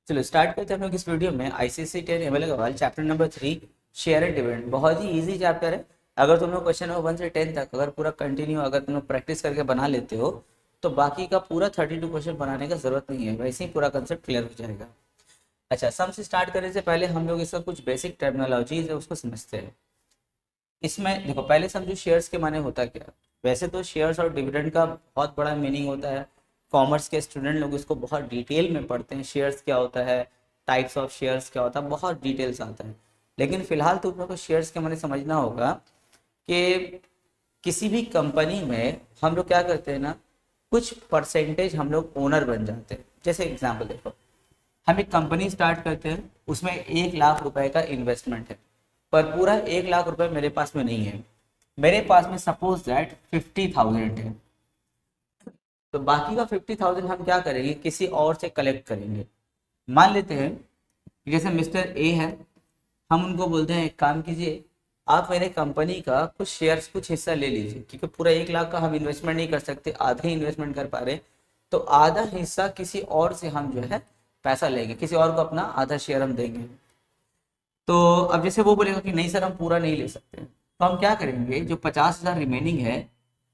चलो स्टार्ट करते हैं हम लोग इस वीडियो में ICSE 10 ML Agrawal chapter number 3 share and dividend. बहुत ही इजी चैप्टर है। अगर तुम लोग क्वेश्चन नंबर 1 से 10 तक अगर पूरा कंटिन्यू अगर तुम लोग प्रैक्टिस करके बना लेते हो तो बाकी का पूरा 32 क्वेश्चन बनाने का जरूरत नहीं है, वैसे ही पूरा कंसेप्ट क्लियर हो जाएगा। अच्छा, सम से स्टार्ट करने से पहले हम लोग इसका कुछ बेसिक टर्मिनोलॉजीज है उसको समझते हैं। इसमें देखो, पहले समझो शेयर्स के माने होता क्या है। वैसे तो शेयर्स और डिविडेंड का बहुत बड़ा मीनिंग होता है। कॉमर्स के स्टूडेंट लोग इसको बहुत डिटेल में पढ़ते हैं, शेयर्स क्या होता है, टाइप्स ऑफ शेयर्स क्या होता है, बहुत डिटेल्स आता है। लेकिन फिलहाल तुम लोग को शेयर्स के माने समझना होगा कि किसी भी कंपनी में हम लोग क्या करते हैं ना, कुछ परसेंटेज हम लोग ओनर बन जाते हैं। जैसे एग्जाम्पल देखो, हम एक कंपनी स्टार्ट करते हैं, उसमें 1 लाख रुपए का इन्वेस्टमेंट है, पर पूरा 1 लाख रुपए मेरे पास में नहीं है। मेरे पास में सपोज दैट 50,000 है, तो बाकी का 50,000 हम क्या करेंगे, किसी और से कलेक्ट करेंगे। मान लेते हैं कि जैसे मिस्टर ए है, हम उनको बोलते हैं एक काम कीजिए, आप मेरे कंपनी का कुछ शेयर्स कुछ हिस्सा ले लीजिए, क्योंकि पूरा 1 लाख का हम इन्वेस्टमेंट नहीं कर सकते, आधा ही इन्वेस्टमेंट कर पा रहे, तो आधा हिस्सा किसी और से हम जो है पैसा लेंगे, किसी और को अपना आधा शेयर हम देंगे। तो अब जैसे वो बोलेगा कि नहीं सर हम पूरा नहीं ले सकते, तो हम क्या करेंगे, जो 50,000 रिमेनिंग है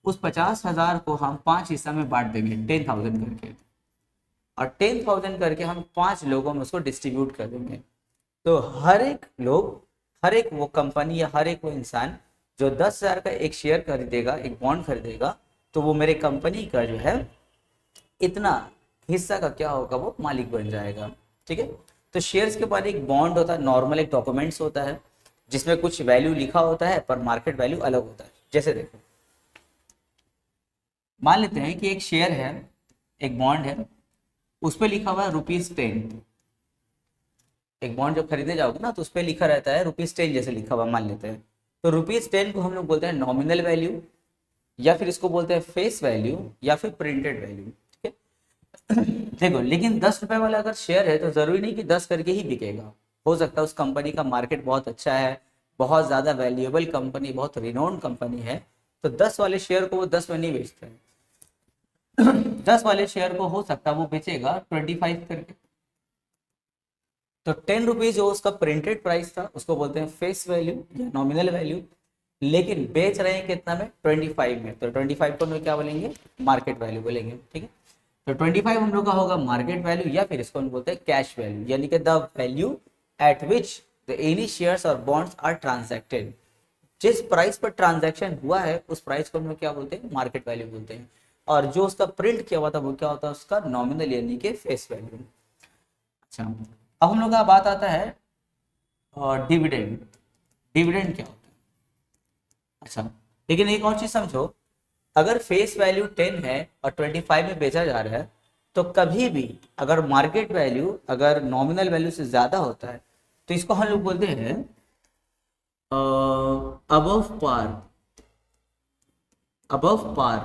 उस 50,000 को हम 5 हिस्सा में बांट देंगे 10,000 करके, और 10,000 करके हम 5 लोगों में उसको डिस्ट्रीब्यूट कर देंगे। तो हर एक लोग, हर एक वो कंपनी या हर एक वो इंसान जो 10,000 का एक शेयर खरीदेगा, एक बॉन्ड खरीदेगा, तो वो मेरे कंपनी का जो है इतना हिस्सा का क्या होगा, वो मालिक बन जाएगा। ठीक है। तो शेयर्स के बाद एक बॉन्ड होता है, नॉर्मल एक डॉक्यूमेंट्स होता है जिसमें कुछ वैल्यू लिखा होता है पर मार्केट वैल्यू अलग होता है। जैसे देखो, मान लेते हैं कि एक शेयर है, एक बॉन्ड है, उस पर लिखा हुआ है ₹10। एक बॉन्ड जब खरीदे जाओगे ना तो उस पर लिखा रहता है ₹10 जैसे लिखा हुआ मान लेते हैं। तो ₹10 को हम लोग बोलते हैं नॉमिनल वैल्यू, या फिर इसको बोलते हैं फेस वैल्यू, या फिर प्रिंटेड वैल्यू। ठीक है। देखो, लेकिन 10 रुपए वाला अगर शेयर है तो जरूरी नहीं कि 10 करके ही बिकेगा। हो सकता है उस कंपनी का मार्केट बहुत अच्छा है, बहुत ज्यादा वैल्यूएबल कंपनी, बहुत रिनोन्ड कंपनी है, तो 10 वाले शेयर को वो 10 में नहीं बेचता है। 10 वाले शेयर को हो सकता है वो बेचेगा 25 करके। तो 10 रुपीज जो उसका प्रिंटेड प्राइस था उसको बोलते हैं फेस वैल्यू या नॉमिनल वैल्यू, लेकिन बेच रहे हैं कितना में, 25 में, तो 25 को हम लोग क्या बोलेंगे, मार्केट वैल्यू बोलेंगे। ठीक है। तो 25 हम लोग का होगा मार्केट वैल्यू, या फिर इसको हम बोलते हैं कैश वैल्यू, यानी कि the value eight which the any shares और बॉन्ड्स आर ट्रांजैक्टेड। जिस प्राइस पर ट्रांजैक्शन हुआ है उस प्राइस को हम लोग क्या बोलते हैं, मार्केट वैल्यू बोलते हैं। और जो उसका प्रिंट किया हुआ था वो क्या होता है, उसका नॉमिनल यानी कि फेस वैल्यू। अच्छा, अब हम लोग का बात आता है डिविडेंड। डिविडेंड क्या होता है। अच्छा, लेकिन एक और चीज समझो, अगर फेस वैल्यू 10 है और 25 में बेचा जा रहा है, तो कभी भी अगर मार्केट वैल्यू अगर नॉमिनल वैल्यू से ज्यादा होता है तो इसको हम लोग बोलते हैं अबव पार। अबव पार,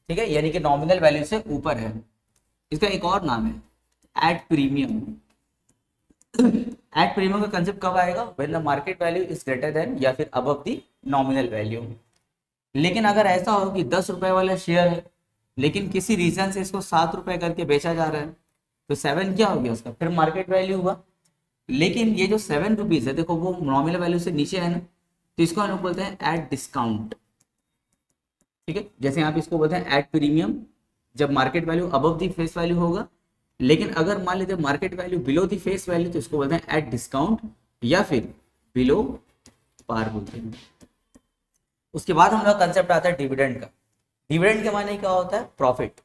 ठीक है, यानी कि नॉमिनल वैल्यू से ऊपर है। इसका एक और नाम है एट प्रीमियम। एट प्रीमियम का कंसेप्ट कब आएगा, when the market value is greater than या फिर अबव द नॉमिनल वैल्यू। लेकिन अगर ऐसा हो कि 10 रुपए वाला शेयर है लेकिन किसी रीजन से इसको 7 रुपए करके बेचा जा रहा है, तो 7 क्या हो गया उसका, फिर मार्केट वैल्यू हुआ। लेकिन ये जो 7 रुपीज है, देखो वो नॉमिनल वैल्यू से नीचे है ना, तो इसको हम लोग बोलते हैं एट डिस्काउंट। ठीक है। जैसे यहाँ पे इसको बोलते हैं एट प्रीमियम, जब मार्केट वैल्यू अबव दी फेस वैल्यू होगा। लेकिन अगर मान लीजिए market value below the face value, तो इसको बोलते हैं एट डिस्काउंट या फिर बिलो पार बोलते हैं। उसके बाद हम लोग कंसेप्ट आता है डिविडेंड का। डिविडेंड के माने क्या होता है, प्रॉफिट।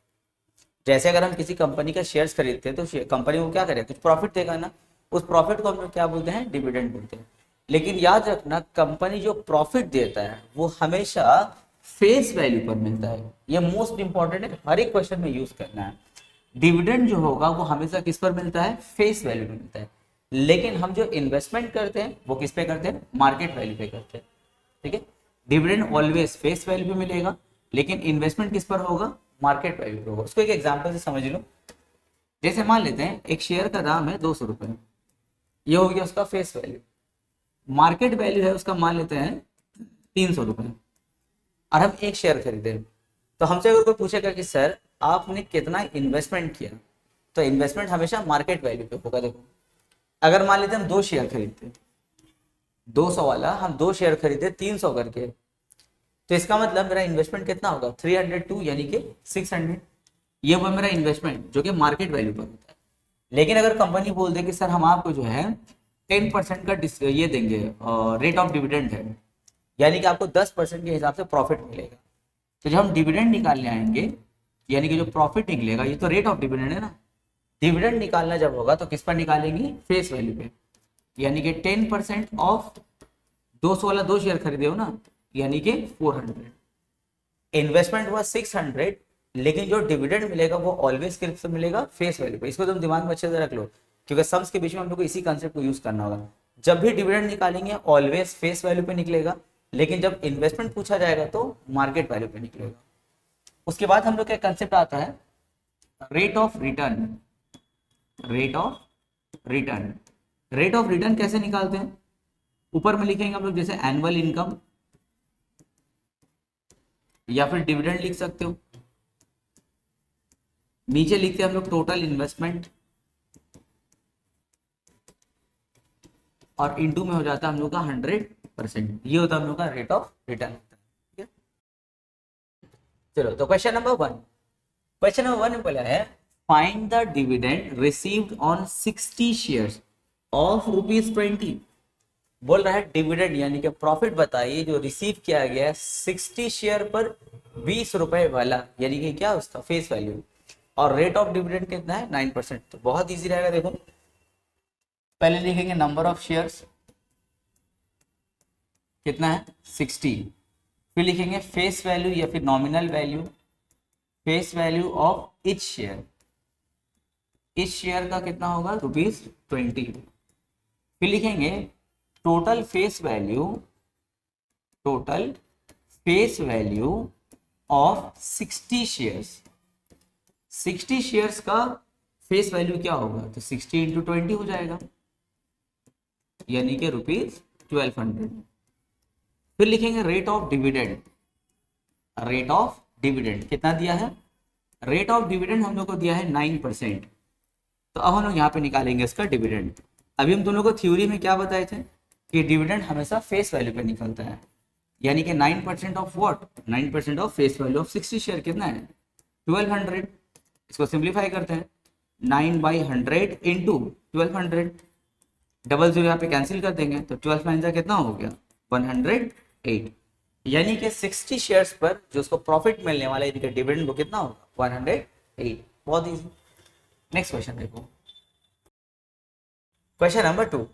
जैसे अगर हम किसी कंपनी का शेयर्स खरीदते हैं तो कंपनी को क्या करेगा, कुछ प्रॉफिट देगा ना, उस प्रॉफिट को हम लोग क्या बोलते हैं, डिविडेंड बोलते हैं। लेकिन याद रखना, कंपनी जो प्रॉफिट देता है वो हमेशा फेस वैल्यू पर मिलता है। ये मोस्ट इंपॉर्टेंट है, हर एक क्वेश्चन में यूज करना है। डिविडेंड जो होगा वो हमेशा किस पर मिलता है, फेस वैल्यू पर मिलता है। लेकिन हम जो इन्वेस्टमेंट करते हैं वो किस पे करते हैं, मार्केट वैल्यू पे करते हैं। ठीक है। डिविडेंड ऑलवेज फेस वैल्यू पे मिलेगा, लेकिन इन्वेस्टमेंट किस पर होगा, मार्केट वैल्यू पे होगा। उसको एक एग्जांपल से समझ लो। जैसे मान लेते हैं एक शेयर का दाम है 200 रुपए, ये हो गया उसका फेस वैल्यू। मार्केट वैल्यू है उसका मान लेते हैं 300 रुपए, और हम एक शेयर खरीदे। तो हमसे अगर कोई पूछेगा कि सर आपने कितना इन्वेस्टमेंट किया, तो इन्वेस्टमेंट हमेशा मार्केट वैल्यू पे होगा। देखो अगर मान लेते हम 2 शेयर खरीदते, 200 वाला हम 2 शेयर खरीदे 300 करके, तो इसका मतलब मेरा इन्वेस्टमेंट कितना होगा 302 यानी कि 600। ये हुआ मेरा इन्वेस्टमेंट जो कि मार्केट वैल्यू पर होता है। लेकिन अगर कंपनी बोल दे कि सर हम आपको जो है 10% का ये देंगे, रेट ऑफ डिविडेंड है, यानी कि आपको 10% के हिसाब से प्रॉफिट मिलेगा। तो जब हम डिविडेंड निकालने आएंगे, यानी कि जो प्रॉफिट निकलेगा, ये तो रेट ऑफ डिविडेंड है ना, डिविडेंड निकालना जब होगा तो किस पर निकालेंगे, फेस वैल्यू पे। यानी कि 10% ऑफ 200 वाला 2 शेयर खरीदे हो ना, यानी कि 400। इन्वेस्टमेंट हुआ 600, लेकिन जो डिविडेंड मिलेगा वो ऑलवेज किस पे मिलेगा, फेस वैल्यू पे। इसको तुम दिमाग में अच्छे से रख लो, क्योंकि सम्स के बीच में हम लोग को इसी कंसेप्ट को यूज करना होगा। जब भी डिविडेंड निकालेंगे ऑलवेज फेस वैल्यू पे निकलेगा, लेकिन जब इन्वेस्टमेंट पूछा जाएगा तो मार्केट वैल्यू पे निकलेगा। उसके बाद हम लोग का कंसेप्ट आता है rate of return. Rate of return, rate of return कैसे निकालते हैं, ऊपर में लिखेंगे हम लोग जैसे एनुअल इनकम, या फिर डिविडेंड लिख सकते हो। नीचे लिखते हैं हम लोग टोटल इन्वेस्टमेंट, और इनटू में हो जाता है हम लोग का 100%। ये होता है हम लोग का रेट ऑफ रिटर्न। ठीक है, चलो तो क्वेश्चन नंबर 1। क्वेश्चन नंबर 1 में बोला है find the dividend received on 60 shares of ₹20। बोल रहा है डिविडेंड यानी कि प्रॉफिट बताइए जो रिसीव किया गया है 60 शेयर पर 20 रुपए वाला, यानी कि क्या उसका फेस वैल्यू, और रेट ऑफ डिविडेंड कितना है 9%। तो बहुत इजी रहेगा। देखो पहले लिखेंगे नंबर ऑफ शेयर्स कितना है 60, फिर लिखेंगे फेस वैल्यू या फिर nominal value, face value of each share, इस शेयर का कितना होगा ₹20। फिर लिखेंगे total face value, total face value of 60 shares. 60 shares का फेस वैल्यू क्या होगा, तो 60 × 20 हो जाएगा, यानी कि ₹1200। फिर लिखेंगे rate of dividend, rate of dividend कितना दिया है, रेट ऑफ डिविडेंड हम लोग को दिया है 9%। तो अब हम लोग यहाँ पे निकालेंगे इसका डिविडेंड। अभी हम दोनों को थ्योरी में क्या बताए थे कि डिविडेंड हमेशा फेस वैल्यू पे निकलता है, यानी कि 9% of what, 9% of face value of 60 share कितना है 1200। इसको सिंप्लीफाई करते हैं, 9/100 इंटू 1200, डबल जीरो यहाँ पे कैंसिल कर देंगे, तो 12 9 कितना हो गया 108। यानी कि 60 शेयर्स पर जो उसको प्रॉफिट मिलने वाला है डिविडेंड वो कितना होगा 108। बहुत इजी। नेक्स्ट क्वेश्चन देखो, question number 2।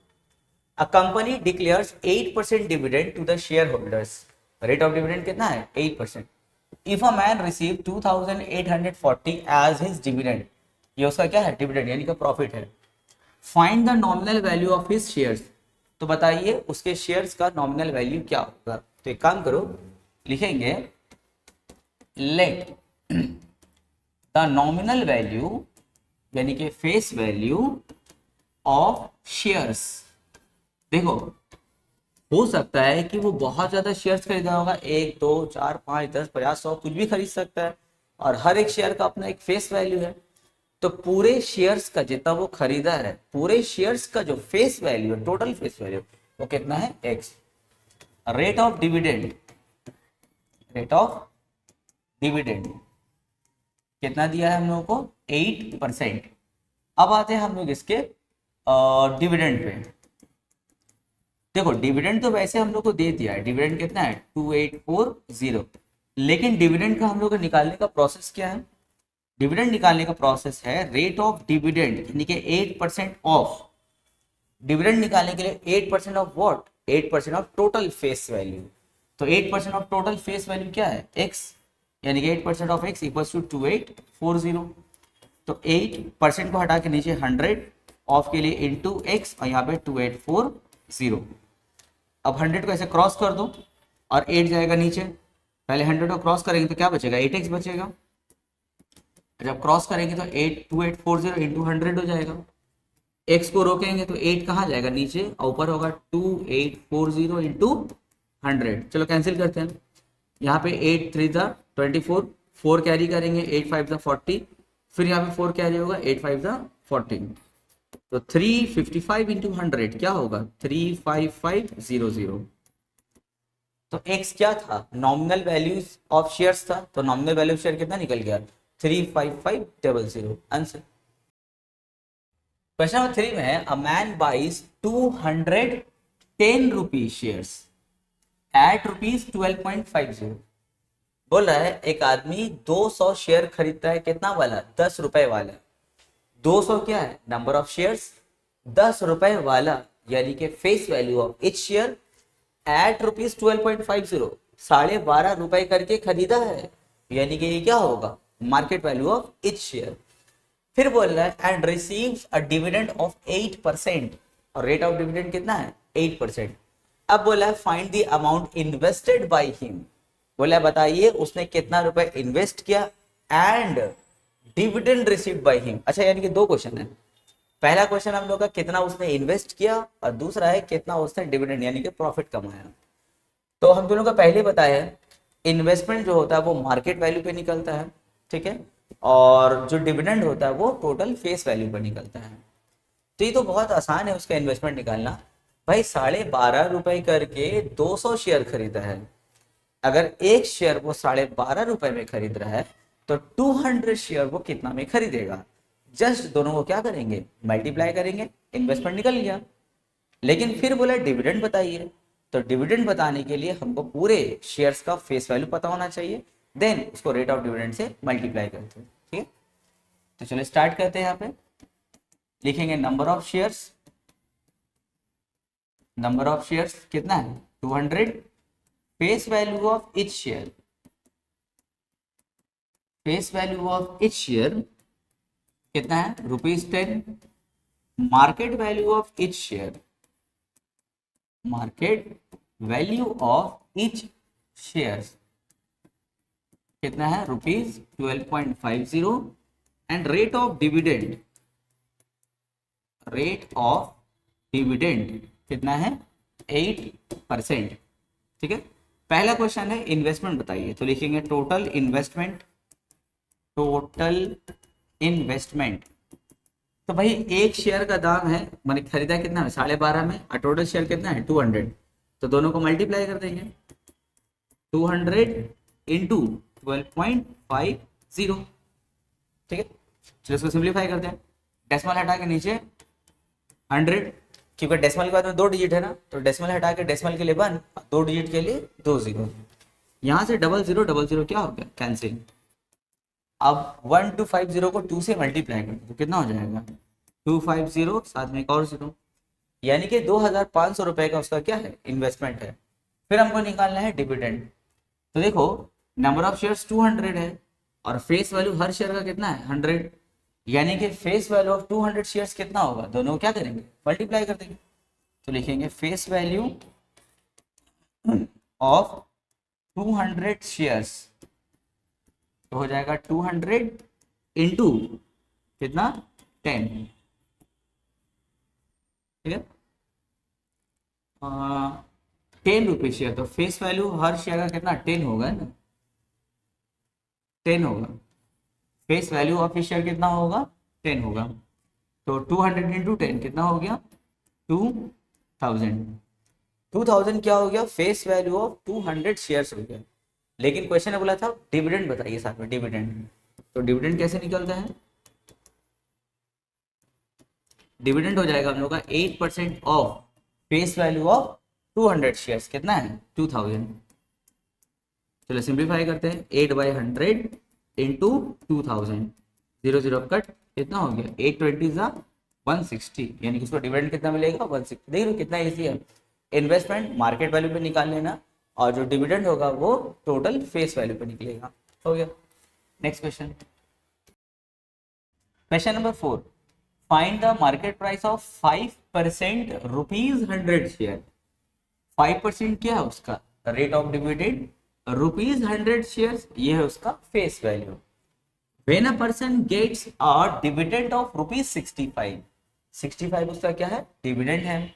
A company declares 8% dividend to the shareholders. Rate of dividend कितना है 8%. If a man receive 2,840 as his dividend, ये उसका क्या है डिविडेंड यानी कि प्रॉफिट है। Find the nominal value of his shares. तो बताइए उसके शेयर्स का नॉमिनल वैल्यू क्या होगा। तो एक काम करो, लिखेंगे लेट द नॉमिनल वैल्यू यानी कि फेस वैल्यू ऑफ शेयर्स। देखो हो सकता है कि वो बहुत ज्यादा शेयर्स खरीदा होगा, 1 2 4 5 10 50 100 कुछ भी खरीद सकता है, और हर एक शेयर का अपना एक फेस वैल्यू है। तो पूरे शेयर्स का जितना वो खरीदा है, पूरे शेयर्स का जो फेस वैल्यू है, टोटल फेस वैल्यू वो कितना है x। Rate of dividend, rate of dividend कितना दिया है हम लोगों को 8%। अब आते हैं हम लोग इसके डिविडेंड पे। देखो डिविडेंड तो वैसे हम लोग को दे दिया है, डिविडेंड कितना है 2840, लेकिन डिविडेंड का हम लोग को निकालने का प्रोसेस क्या है, डिविडेंड निकालने का प्रोसेस है रेट ऑफ डिविडेंड यानी कि 8% ऑफ, डिविडेंड निकालने के लिए 8% of what, 8% of total face value. तो 8% ऑफ टोटल फेस वैल्यू क्या है x, यानी कि 8% ऑफ x इक्वल्स टू 2840। तो 8% को हटा के नीचे 100 ऑफ के लिए इंटू x, और यहाँ पे 2840। अब 100 को ऐसे क्रॉस कर दो और 8 जाएगा नीचे, पहले 100 को क्रॉस करेंगे तो क्या बचेगा 8x बचेगा, जब क्रॉस करेंगे तो 2840 इंटू 100 हो जाएगा, x को रोकेंगे तो 8 कहाँ जाएगा नीचे, और ऊपर होगा 2840 इंटू 100। चलो कैंसिल करते हैं, यहाँ पे 8 3 24, 4 कैरी करेंगे, 8 5 40, फिर यहाँ पे 4 कैरी होगा, 8 5 जा 14, तो 355 इंटू 100 क्या होगा 35500। तो x क्या था, नॉमिनल वैल्यूज ऑफ शेयर्स था, तो नॉमिनल वैल्यू ऑफ शेयर कितना निकल गया 35500 आंसर। क्वेश्चन नंबर 3 में है a man buys 210 rupees shares at rupees 12.50। बोल रहा है एक आदमी 200 शेयर खरीदता है, कितना वाला 10 रुपए वाला। 200 क्या है नंबर ऑफ शेयर्स, 10 रुपए वाला यानी कि face value of each share eight rupees 12.50, 12.5 करके खरीदा है, यानी कि ये क्या होगा market value of each share. फिर बोल रहा है and receives a dividend of 8%, और रेट ऑफ डिविडेंड कितना है 8%। अब बोला है find the amount invested by him, बोला बताइए उसने कितना रुपए इन्वेस्ट किया and dividend received by him. अच्छा यानी कि दो क्वेश्चन है, पहला क्वेश्चन हम लोग का कितना उसने इन्वेस्ट किया और दूसरा है कितना उसने डिविडेंड यानी कि प्रॉफिट कमाया। तो हम दोनों का पहले बताया है इन्वेस्टमेंट जो होता है वो मार्केट वैल्यू पे निकलता है, ठीक है, और जो डिविडेंड होता है वो टोटल फेस वैल्यू पर निकलता है। तो ये तो बहुत आसान है उसका इन्वेस्टमेंट निकालना। भाई 12.5 करके 200 शेयर खरीदा है, अगर एक शेयर वो 12.5 में खरीद रहा है तो 200 शेयर वो कितना में खरीदेगा, जस्ट दोनों को क्या करेंगे मल्टीप्लाई करेंगे, इन्वेस्टमेंट निकल गया। लेकिन फिर बोला डिविडेंड बताइए, तो डिविडेंड बताने के लिए हमको पूरे शेयर्स का फेस वैल्यू पता होना चाहिए, देन उसको रेट ऑफ डिविडेंड से मल्टीप्लाई करते हैं, ठीक है। तो चलो स्टार्ट करते हैं। यहाँ पे लिखेंगे number of shares, number of shares कितना है 200, face value of each share, face value of each share कितना है ₹10, market value of each share, market value of etch shares कितना है ₹12.50 and rate of dividend, rate of dividend कितना है 8%, ठीक है। पहला क्वेश्चन है इन्वेस्टमेंट बताइए, तो लिखेंगे टोटल इन्वेस्टमेंट, टोटल इन्वेस्टमेंट। तो भाई एक शेयर का दाम है मैंने खरीदा कितना है 12.5 में, और टोटल शेयर कितना है 200, तो दोनों को मल्टीप्लाई कर देंगे 200 इंटू 12.50, ठीक है। चलो इसको सिंप्लीफाई करते हैं, डेसिमल हटा के नीचे 100, क्योंकि डेसिमल के बाद में 2 डिजिट है ना, तो डेसिमल हटा के डेसिमल के लिए 1, 2 डिजिट के लिए 2 0, यहाँ से 0000 क्या हो गया कैंसिल। अब 1250 को 2 से मल्टीप्लाई कर दो तो कितना हो जाएगा 250, साथ में एक और 0, यानी कि 2500 रुपए का उसका क्या है इन्वेस्टमेंट है। फिर हमको निकालना है डिविडेंड, तो देखो नंबर ऑफ शेयर्स 200 है और फेस वैल्यू हर शेयर का कितना है 100, यानी कि फेस वैल्यू ऑफ 200 शेयर्स कितना होगा, दोनों क्या करेंगे मल्टीप्लाई कर देंगे। तो लिखेंगे फेस वैल्यू ऑफ 200 शेयर्स, तो हो जाएगा 200 इंटू कितना 10, ठीक है, 10 रुपीज शेयर, तो फेस वैल्यू हर शेयर का कितना 10 होगा ना, 10 होगा, फेस वैल्यू ऑफ शेयर कितना होगा 10 होगा, तो 200 इंटू 10 कितना हो गया 2000, 2000 क्या हो गया फेस वैल्यू ऑफ 200 शेयर्स हो गया। लेकिन क्वेश्चन ने बोला था डिविडेंड बताइए साथ में डिविडेंड, तो डिविडेंड कैसे निकलता है, डिविडेंड हो जाएगा हम लोग का 8% of face value of 200 shares कितना है 2000। चलो सिंप्लीफाई करते हैं 8/100 इंटू 2000, 0 कट कितना हो गया 820 160, यानी कि उसको डिविडेंड कितना मिलेगा 160। देख लो कितना ईजी है, इन्वेस्टमेंट मार्केट वैल्यू पे निकाल लेना और जो डिविडेंड होगा वो टोटल फेस वैल्यू पे निकलेगा, हो गया। Next question, question number 4, find the market price of 5% ₹100 share. 5% क्या है उसका रेट ऑफ डिविडेंड, ₹100 शेयर ये है उसका face value. When a person gets a dividend of ₹65, 65 उसका क्या है डिविडेंड है,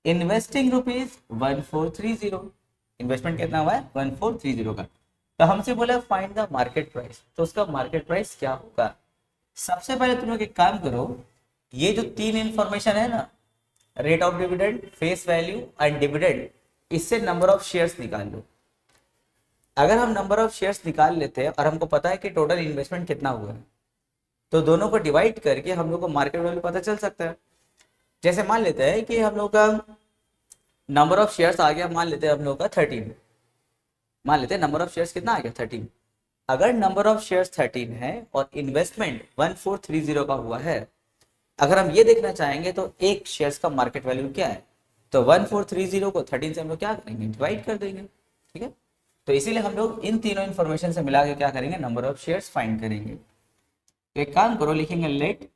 इन्वेस्टिंग ₹1430, इन्वेस्टमेंट कितना हुआ है 1430 का। तो हमसे बोला फाइंड द मार्केट प्राइस, तो उसका मार्केट प्राइस क्या होगा, सबसे पहले तुम लोग एक काम करो, ये जो तीन इंफॉर्मेशन है ना, rate of dividend, face value and dividend, इससे नंबर ऑफ शेयर्स निकाल लो। अगर हम नंबर ऑफ शेयर्स निकाल लेते हैं और हमको पता है कि टोटल इन्वेस्टमेंट कितना हुआ है, तो दोनों को डिवाइड करके हम लोग को मार्केट वैल्यू पता चल सकता है। जैसे मान लेते हैं कि हम लोग का नंबर ऑफ शेयर्स आ गया, मान लेते हैं हम लोग का 13, मान लेते हैं नंबर ऑफ शेयर्स कितना आ गया 13। अगर नंबर ऑफ शेयर्स 13 है और इन्वेस्टमेंट 1430 का हुआ है, अगर हम ये देखना चाहेंगे तो एक शेयर्स का मार्केट वैल्यू क्या है, तो 1430 को 13 से हम लोग क्या करेंगे, डिवाइड कर देंगे। ठीक है, तो इसीलिए हम लोग इन तीनों इन्फॉर्मेशन से मिला के क्या करेंगे, नंबर ऑफ शेयर्स फाइंड करेंगे। तो एक काम करो, लिखेंगे let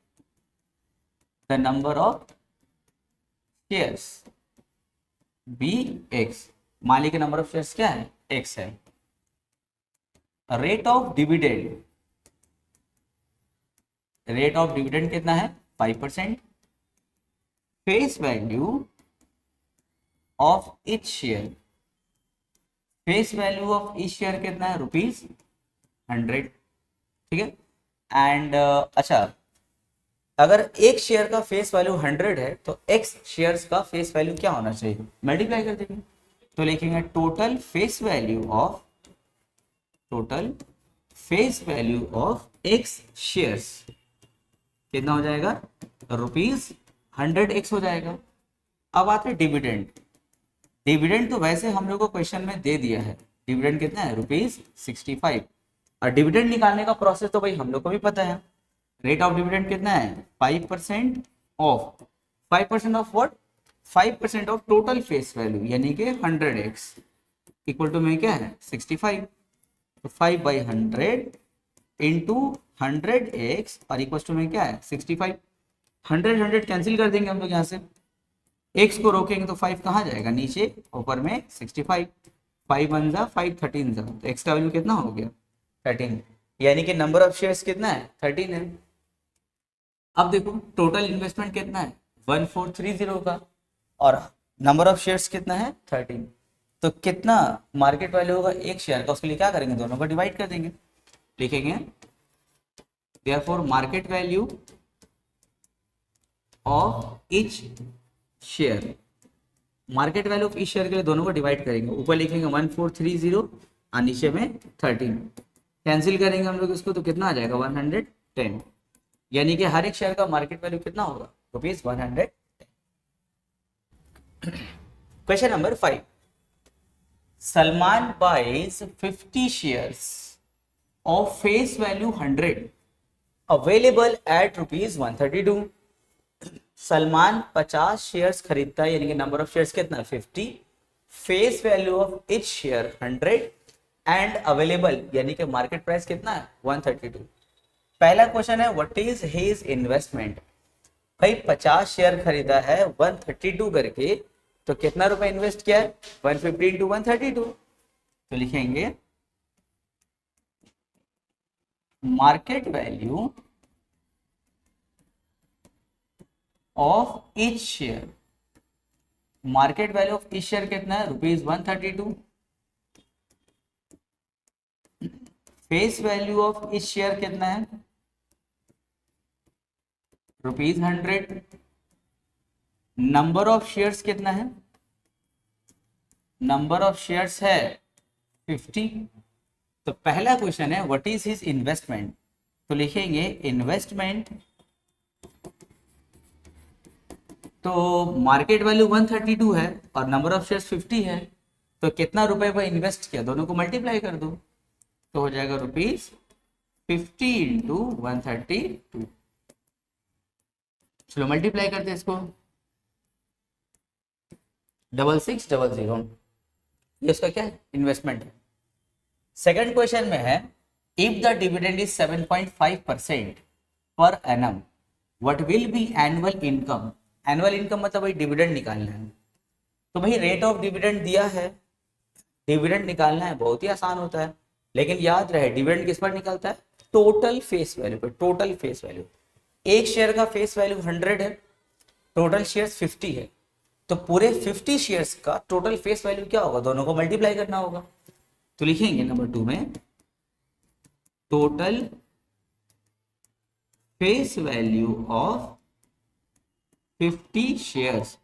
the number of shares be x. मान लीजिए नंबर ऑफ शेयर्स क्या है, एक्स है। Rate of dividend, rate of dividend कितना है 5%। Face value of each share, face value of each share कितना है ₹100। ठीक है, एंड अच्छा, अगर एक शेयर का फेस वैल्यू 100 है तो एक्स शेयर्स का फेस वैल्यू क्या होना चाहिए, मल्टीप्लाई कर देंगे। तो लिखेंगे total face value of, total face value of x shares कितना हो जाएगा, ₹100x हो जाएगा। अब आते हैं डिविडेंड। डिविडेंड तो वैसे हम लोग को क्वेश्चन में दे दिया है, डिविडेंड कितना है ₹65। और डिविडेंड निकालने का प्रोसेस तो भाई हम लोग को भी पता है। रेट ऑफ डिविडेंड कितना है 5% of, 5% of what, 5% of total face value यानी कि 100x इक्वल टू में क्या है 65। तो 5/100 इंटू 100x और इक्वल टू में क्या है 65। 100 कैंसिल कर देंगे हम लोग यहाँ से, x को रोकेंगे तो 5 कहाँ जाएगा नीचे, ऊपर में 65। 5 1 जा 5 13 जा, तो x का वैल्यू कितना हो गया 13, यानी कि नंबर ऑफ शेयर्स कितना है 13 है। अब देखो टोटल इन्वेस्टमेंट कितना है 1430 का, और नंबर ऑफ शेयर्स कितना है 13, तो कितना मार्केट वैल्यू होगा एक शेयर का, उसके लिए क्या करेंगे, दोनों को डिवाइड कर देंगे। लिखेंगे therefore market value of each share, market value of each share के लिए दोनों को डिवाइड करेंगे। ऊपर लिखेंगे 1430 और नीचे में 13, कैंसिल करेंगे हम लोग इसको तो कितना आ जाएगा 110, यानी कि हर एक शेयर का मार्केट वैल्यू कितना होगा ₹100। Question number 5, Salman buys 50 shares of face value 100 available at ₹132। Salman 50 shares खरीदता है, यानी कि नंबर ऑफ शेयर्स कितना 50, face value of each share 100 and available यानी कि मार्केट प्राइस कितना है 132। पहला क्वेश्चन है व्हाट इज हिज इन्वेस्टमेंट। भाई 50 शेयर खरीदा है 132 करके, तो कितना रुपए इन्वेस्ट किया है 150 इंटू 132, तो लिखेंगे market value of each share, market value of each share कितना है ₹132। Face value of each share कितना है ₹100। नंबर ऑफ शेयर्स कितना है, नंबर ऑफ शेयर्स है 50। तो पहला क्वेश्चन है व्हाट इज हिज इन्वेस्टमेंट, तो लिखेंगे इन्वेस्टमेंट, तो मार्केट वैल्यू 132 है और नंबर ऑफ शेयर्स 50 है, तो कितना रुपए पर इन्वेस्ट किया, दोनों को मल्टीप्लाई कर दो तो हो जाएगा ₹50 इंटू 132। चलो मल्टीप्लाई करते हैं इसको, 6600, ये उसका क्या है इन्वेस्टमेंट है। सेकंड क्वेश्चन में है if the dividend is 7.5% per annum what will be annual income. Annual income मतलब भाई डिविडेंड निकालना है, तो भाई रेट ऑफ डिविडेंड दिया है, डिविडेंड निकालना है, बहुत ही आसान होता है। लेकिन याद रहे डिविडेंड किस पर निकलता है, टोटल फेस वैल्यू पर। टोटल फेस वैल्यू, एक शेयर का फेस वैल्यू 100 है, टोटल शेयर्स 50 है, तो पूरे 50 शेयर्स का टोटल फेस वैल्यू क्या होगा, दोनों को मल्टीप्लाई करना होगा। तो लिखेंगे नंबर 2 में total face value of 50 shares,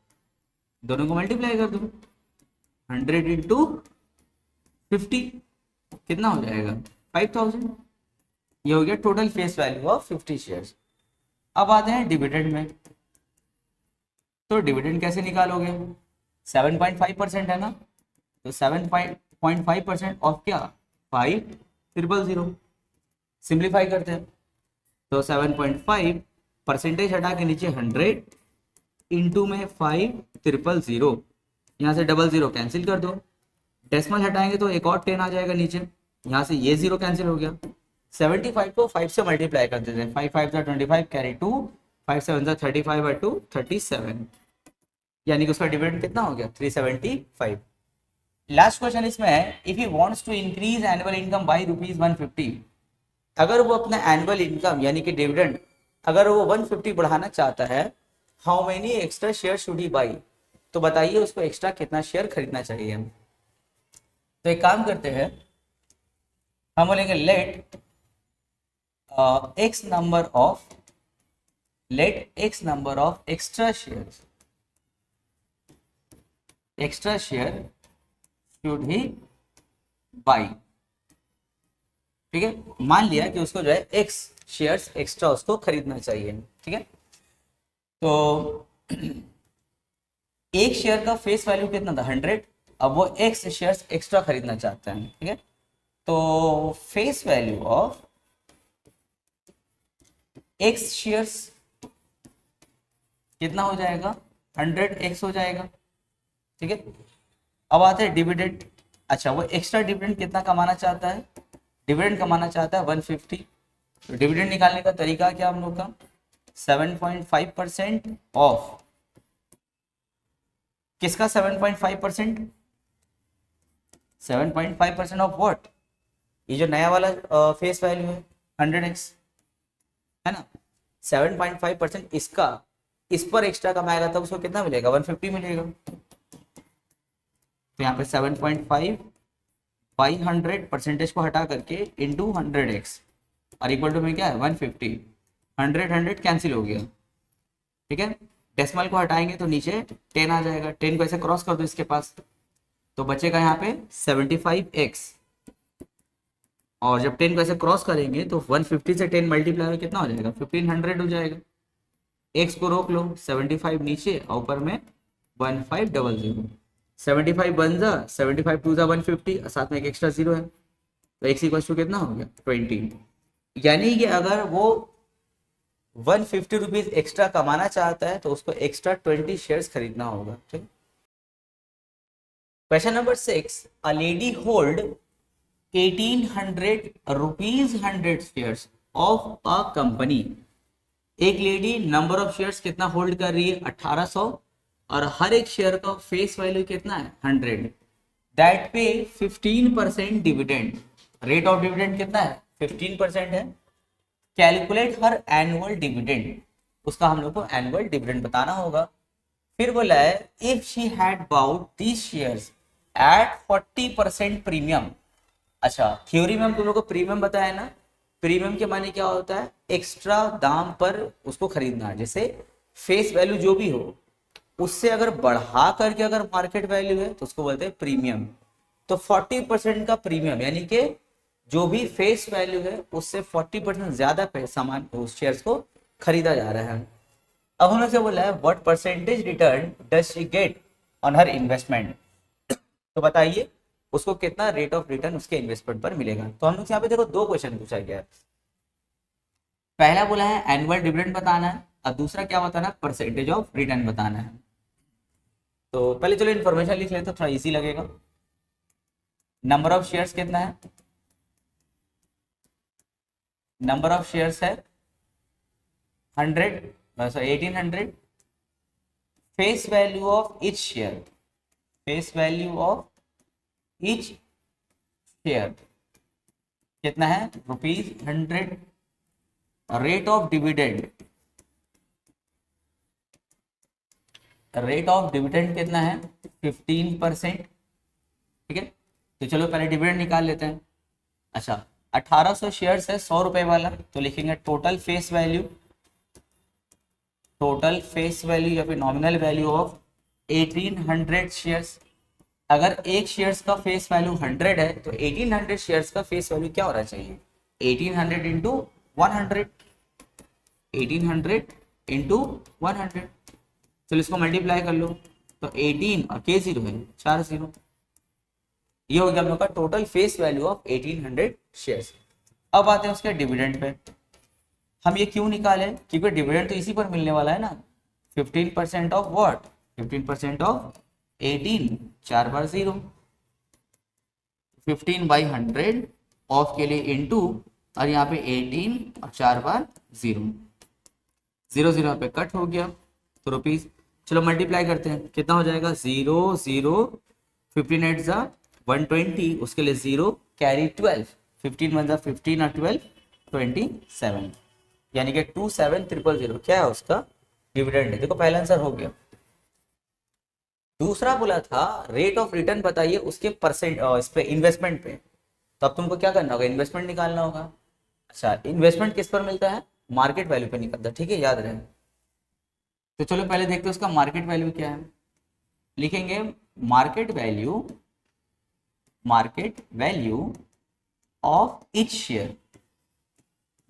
दोनों को मल्टीप्लाई कर दो, 100 इंटू 50 कितना हो जाएगा 5000। ये हो गया total face value of 50 shares. अब आते हैं डिविडेंड में। तो डिविडेंड कैसे निकालोगे, 7.5% है ना, तो 7.5% ऑफ क्या 5,000, सिंप्लीफाई करते हैं तो 7.5 परसेंटेज हटा के नीचे 100 इंटू में 5,000, यहाँ से 00 कैंसिल कर दो, डेसिमल हटाएंगे तो एक और 10 आ जाएगा नीचे, यहाँ से ये 0 कैंसिल हो गया। 75 को 5 से मल्टीप्लाई कर देते हैं, 5 5 25 कैरी 2, 5 7 35/2 37, यानी कि उसका डिविडेंड कितना हो गया 375। लास्ट क्वेश्चन इसमें है, if he wants to increase annual income by ₹150, अगर वो अपना एनुअल इनकम यानी कि डिविडेंड अगर वो 150 बढ़ाना चाहता है, how many extra share should he by, तो बताइए उसको एक्स्ट्रा कितना शेयर खरीदना चाहिए। तो एक काम करते हैं, हम बोलेंगे late x number of extra share should he buy। ठीक है, मान लिया कि उसको जो है x शेयर्स एक्स्ट्रा उसको खरीदना चाहिए। ठीक है, तो एक शेयर का फेस वैल्यू कितना था 100, अब वो x शेयर्स एक्स्ट्रा खरीदना चाहते हैं। ठीक है, तो face value of x shares कितना हो जाएगा 100x हो जाएगा। ठीक है, अब आते हैं डिविडेंड। अच्छा, वो एक्स्ट्रा डिविडेंड कितना कमाना चाहता है, डिविडेंड कमाना चाहता है 150, तो डिविडेंड निकालने का तरीका क्या हम लोग का 7.5% ऑफ किसका 7.5%, 7.5% ऑफ व्हाट, ये जो नया वाला फेस वैल्यू है 100x है ना, 7.5% इसका इस पर एक्स्ट्रा कमाएगा तब उसको कितना मिलेगा 150 मिलेगा। तो यहाँ पे 7.5 बाई 100 परसेंटेज को हटा करके इंटू 100x और इक्वल टू में क्या है 150, 100 कैंसिल हो गया। ठीक है, डेसिमल को हटाएंगे तो नीचे 10 आ जाएगा, 10 को ऐसे क्रॉस कर दो इसके पास, तो बचेगा यहाँ पे 75x, और जब 10 को ऐसे क्रॉस करेंगे तो 150 से 10 मल्टीप्लाई कितना हो जाएगा 1500 हो जाएगा। x को रोक लो, 75 नीचे और ऊपर में 1500, 75 बन जा 75 2 जा 150, साथ में एक एक्स्ट्रा 0 है, तो x इक्वल टू कितना हो गया 20। यानी कि अगर वो 150 रुपीज एक्स्ट्रा कमाना चाहता है तो उसको एक्स्ट्रा 20 शेयर्स खरीदना होगा। ठीक, question number 6, a lady hold 1800 rupees 100 shares of a company. एक लेडी नंबर ऑफ शेयर्स कितना होल्ड कर रही है 1800, और हर एक शेयर का फेस वैल्यू कितना है 100, दैट पे 15% डिविडेंड, रेट ऑफ डिविडेंड कितना है 15% है। कैलकुलेट हर एनुअल डिविडेंड, उसका हम लोग को एनुअल डिविडेंड बताना होगा। फिर बोला है if she had bought these shares at 40% premium. अच्छा, थ्योरी में हम तुम लोग को प्रीमियम बताया ना, प्रीमियम के माने क्या होता है एक्स्ट्रा दाम पर उसको खरीदना, जैसे फेस वैल्यू जो भी हो उससे अगर बढ़ा करके अगर मार्केट वैल्यू है तो उसको बोलते हैं प्रीमियम। तो 40% का प्रीमियम यानी कि जो भी फेस वैल्यू है उससे 40% ज्यादा सामान उस शेयर्स को खरीदा जा रहा है। अब हमने से बोला है what percentage return does she get on her investment, तो बताइए उसको कितना रेट ऑफ रिटर्न उसके इन्वेस्टमेंट पर मिलेगा। तो हम लोग यहाँ पे देखो दो क्वेश्चन पूछा गया है, पहला बोला है एनुअल डिविडेंड बताना है और दूसरा क्या बताना है परसेंटेज ऑफ रिटर्न बताना है। तो पहले चलो इन्फॉर्मेशन लिख लेते तो थोड़ा इजी लगेगा। नंबर ऑफ शेयर्स कितना है, नंबर ऑफ शेयर्स है 1800, face value of each share, face value of each share कितना है ₹100, rate of dividend, rate of dividend कितना है 15%। ठीक है, तो चलो पहले डिविडेंड निकाल लेते हैं। अच्छा, 1800 शेयर्स है 100 रुपए वाला, तो लिखेंगे total face value total face value या फिर नॉमिनल वैल्यू ऑफ 1800 शेयर्स। अगर एक शेयर्स का फेस वैल्यू 100 है तो 1800 शेयर्स का फेस वैल्यू क्या होना चाहिए? 1800 इंटू 100, 1800 इंटू 100। चलो इसको मल्टीप्लाई कर लो, तो 18 और के जीरो है 4 जीरो। ये हो गया हम लोग का total face value of 1800 shares. अब आते हैं उसके डिविडेंड पे। हम ये क्यों निकाले? क्योंकि डिविडेंड तो इसी पर मिलने वाला है ना, 15% of what? 15% of 18, 4 bar 0, 15/100 of के लिए इनटू, और यहाँ पे 18 और 4 बार 0, 0 0 पे कट हो गया तो रुपीज। चलो मल्टीप्लाई करते हैं, कितना हो जाएगा? 0 0, 15 8 जा 120, उसके लिए 0 कैरी 12, 15 1 जा 15 और 12 27, यानी कि 27300 क्या है उसका डिविडेंड है। देखो पहला आंसर हो गया। दूसरा बोला था रेट ऑफ रिटर्न बताइए उसके परसेंट इस पे इन्वेस्टमेंट पे। तो अब तुमको क्या करना होगा? इन्वेस्टमेंट निकालना होगा। अच्छा, इन्वेस्टमेंट किस पर मिलता है? मार्केट वैल्यू पे निकलता है, ठीक है, याद रहे। तो चलो पहले देखते हैं उसका मार्केट वैल्यू क्या है। लिखेंगे market value of each share,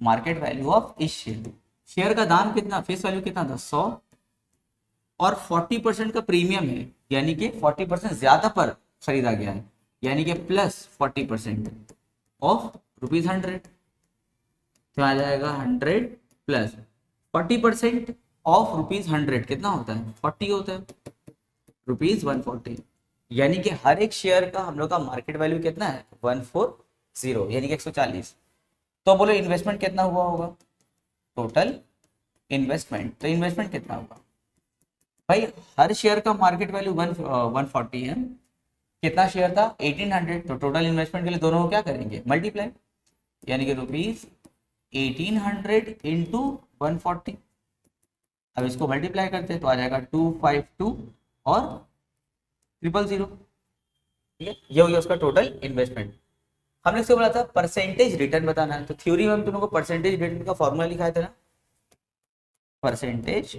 market value of each share. Share का दाम कितना, फेस वैल्यू कितना था? 100, और 40% का प्रीमियम है, यानी कि 40% ज्यादा पर खरीदा गया है, यानी कि प्लस 40% ऑफ ₹100। तो आ जाएगा 100 प्लस 40% ऑफ ₹100 कितना होता है? 40 होता है, ₹140। यानी कि हर एक शेयर का हम लोग का मार्केट वैल्यू कितना है? 140, यानी कि 140। तो बोलो इन्वेस्टमेंट कितना हुआ होगा? टोटल इन्वेस्टमेंट, तो इन्वेस्टमेंट कितना होगा भाई? हर शेयर का मार्केट वैल्यू 140 है, कितना शेयर था? 1800। तो टोटल इन्वेस्टमेंट के लिए दोनों को क्या करेंगे? मल्टीप्लाई, यानी कि ₹1800 इंटू 140। अब इसको मल्टीप्लाई करते हैं तो आ जाएगा 252 और 000, ठीक है। ये हो गया उसका टोटल इन्वेस्टमेंट। हमने इसको बोला था परसेंटेज रिटर्न बताना है, तो थ्योरी में हम तुमको परसेंटेज रिटर्न का फॉर्मूला लिखाया था ना, परसेंटेज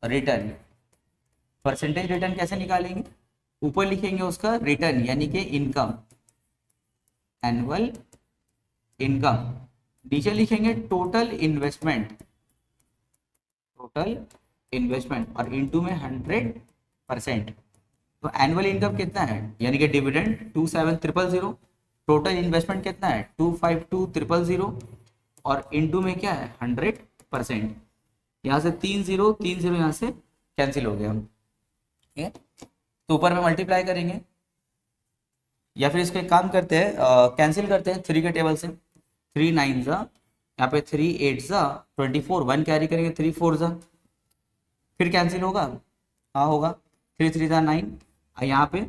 रिटर्न। परसेंटेज रिटर्न कैसे निकालेंगे? ऊपर लिखेंगे उसका रिटर्न यानी कि इनकम, एनुअल इनकम। नीचे लिखेंगे टोटल इन्वेस्टमेंट और इनटू में 100%। तो एनुअल इनकम कितना है? यानी कि डिविडेंड 27300, टोटल इन्वेस्टमेंट कितना है? 252000, और इनटू में क्या है? 100%। यहाँ से 3 0 यहाँ से कैंसिल हो गया हम, ठीक है। तो ऊपर में मल्टीप्लाई करेंगे, या फिर इसको एक काम करते हैं, कैंसिल करते हैं 3 के टेबल से। 3 9 जा, यहाँ पे 3 8 जा 24, 1 कैरी करेंगे 3 4 जा, फिर कैंसिल होगा, हाँ होगा। 3 3 जा 9, यहाँ पे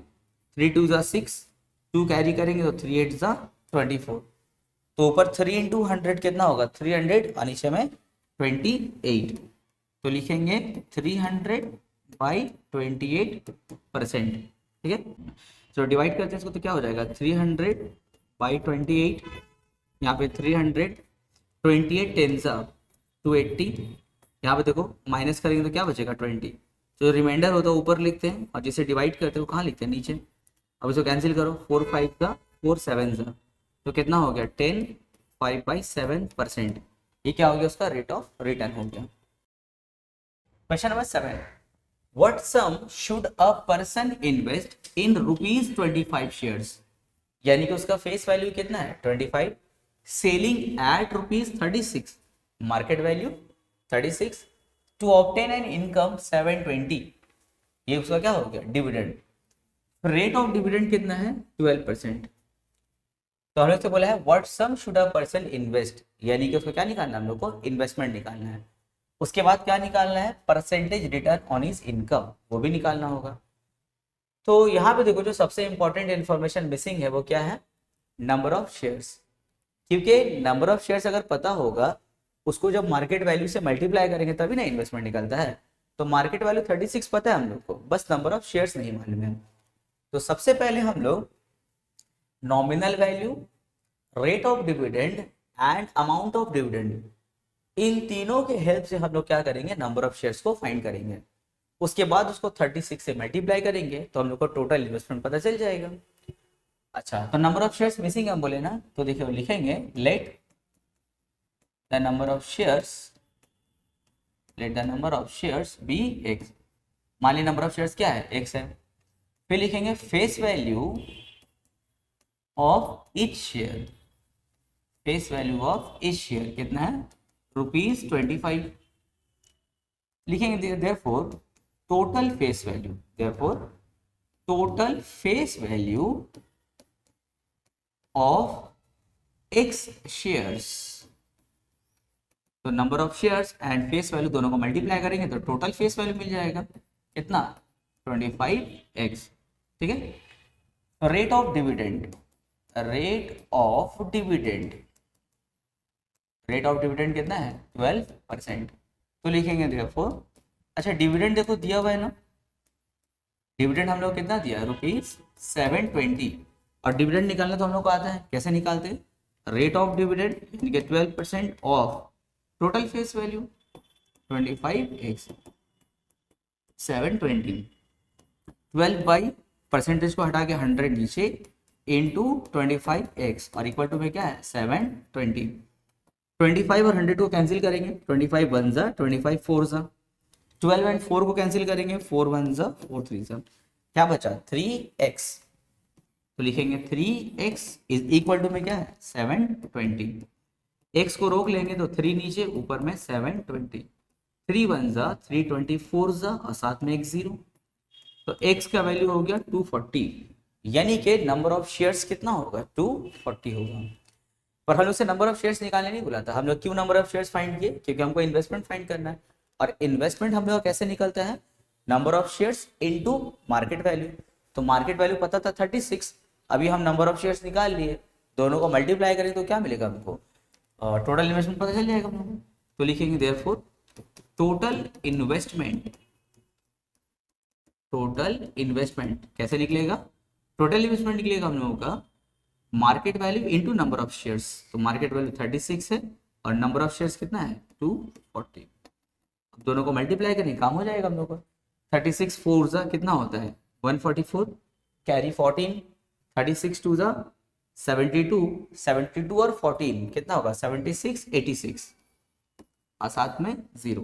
3 2 जा 6, 2 कैरी करेंगे तो 3 8 जा 24। तो ऊपर 3 इंटू 100 कितना होगा? 300, और नीचे में 28। तो लिखेंगे 300/28%, ठीक है। तो डिवाइड करते हैं इसको तो क्या हो जाएगा? 300/28, यहाँ पे 300, 28 10 सा 280, यहाँ पे देखो माइनस करेंगे तो क्या बचेगा? 20। जो रिमाइंडर होता है ऊपर लिखते हैं, और जिसे डिवाइड करते हैं वो कहाँ लिखते हैं? नीचे। अब इसको कैंसिल करो, 4 5 का 4 7 सा, तो कितना हो गया? 10 5/7%। ये क्या हो गया? उसका रेट ऑफ रिटर्न हो गया। Question number 7, what sum should a person invest in ₹25 shares? यानी कि उसका फेस वैल्यू कितना है? 25, selling at ₹36, market value 36, to obtain an income 720। ये उसका क्या हो गया? डिविडेंड। रेट ऑफ डिविडेंड कितना है? 12%। तो हम लोग से बोला है what sum should a person invest, यानी कि उसको क्या निकालना है? हम लोग को इन्वेस्टमेंट निकालना है। उसके बाद क्या निकालना है? Percentage return on his income, वो भी निकालना होगा। तो यहाँ पे देखो जो सबसे इंपॉर्टेंट इन्फॉर्मेशन मिसिंग है वो क्या है? Number of shares. क्योंकि नंबर ऑफ शेयर्स अगर पता होगा, उसको जब मार्केट वैल्यू से मल्टीप्लाई करेंगे तभी ना इन्वेस्टमेंट निकलता है। तो मार्केट वैल्यू 36 पता है हम लोग को, बस नंबर ऑफ शेयर्स नहीं मालूम है। तो सबसे पहले हम लोग nominal value, rate of dividend and amount of dividend, इन तीनों के हेल्प से हम लोग क्या करेंगे, नंबर ऑफ शेयर्स को फाइंड करेंगे। उसके बाद उसको 36 से मल्टीप्लाई करेंगे तो हम लोग को टोटल इन्वेस्टमेंट पता चल जाएगा। अच्छा, तो नंबर ऑफ शेयर्स मिसिंग हम बोले ना, तो देखिए लिखेंगे let the number of shares, let the number of shares be x. मान ली नंबर ऑफ शेयर्स क्या है, एक्स है। फिर लिखेंगे face value of each share, face value of each share कितना है, ₹25। लिखेंगे therefore total face value, therefore total face value of x shares. तो number of shares and face value दोनों को मल्टीप्लाई करेंगे तो टोटल फेस वैल्यू मिल जाएगा कितना, 25x। ठीक है। Rate of dividend, rate of dividend, rate of dividend कितना है, 12%। तो लिखेंगे देयरफॉर, अच्छा डिविडेंड देखो दिया हुआ है ना, डिविडेंड हम लोग कितना दिया, ₹720। और डिविडेंड निकालना तो हम लोग को आता है, कैसे निकालते हैं, रेट ऑफ डिविडेंड यानी कि 12% of total face value 25x 720, 12 by percentage को हटा के 100 नीचे इंटू 25x और इक्वल टू में क्या है 720। 25 और 100 को कैंसिल करेंगे, 25 1 जा 25 4 जा, 12 एंड 4 को कैंसिल करेंगे, 4 1 जा 4 3 जा, क्या बचा 3x। तो लिखेंगे 3x इज इक्वल टू में क्या है 720। x को रोक लेंगे तो 3 नीचे ऊपर में 720, 3 1 जा 324 जा और साथ में एक 0, तो x का वैल्यू हो गया 240, यानी कि नंबर ऑफ शेयर्स कितना होगा 240 होगा। पर हम लोग से नंबर ऑफ शेयर्स निकालने नहीं बोला था, हम लोग क्यों नंबर ऑफ शेयर्स फाइंड किए, क्योंकि हमको इन्वेस्टमेंट फाइंड करना है। और इन्वेस्टमेंट हम लोग कैसे निकलता है, number of shares into market value. तो मार्केट वैल्यू पता था 36, अभी हम नंबर ऑफ शेयर्स निकाल लिए, दोनों को मल्टीप्लाई करें तो क्या मिलेगा हमको, टोटल इन्वेस्टमेंट पता चल जाएगा हम लोग को। तो लिखेंगे therefore total investment, total investment कैसे निकलेगा, टोटल इन्वेस्टमेंट निकलेगा हम लोगों का market value into number of shares. तो मार्केट वैल्यू 36 है और नंबर ऑफ शेयर्स कितना है 240, दोनों को मल्टीप्लाई करें काम हो जाएगा हम लोग का। 36 4 जा कितना होता है 144, कैरी 14, 36 2 जा 72, 72 और 14 कितना होगा 76 86 और साथ में 0,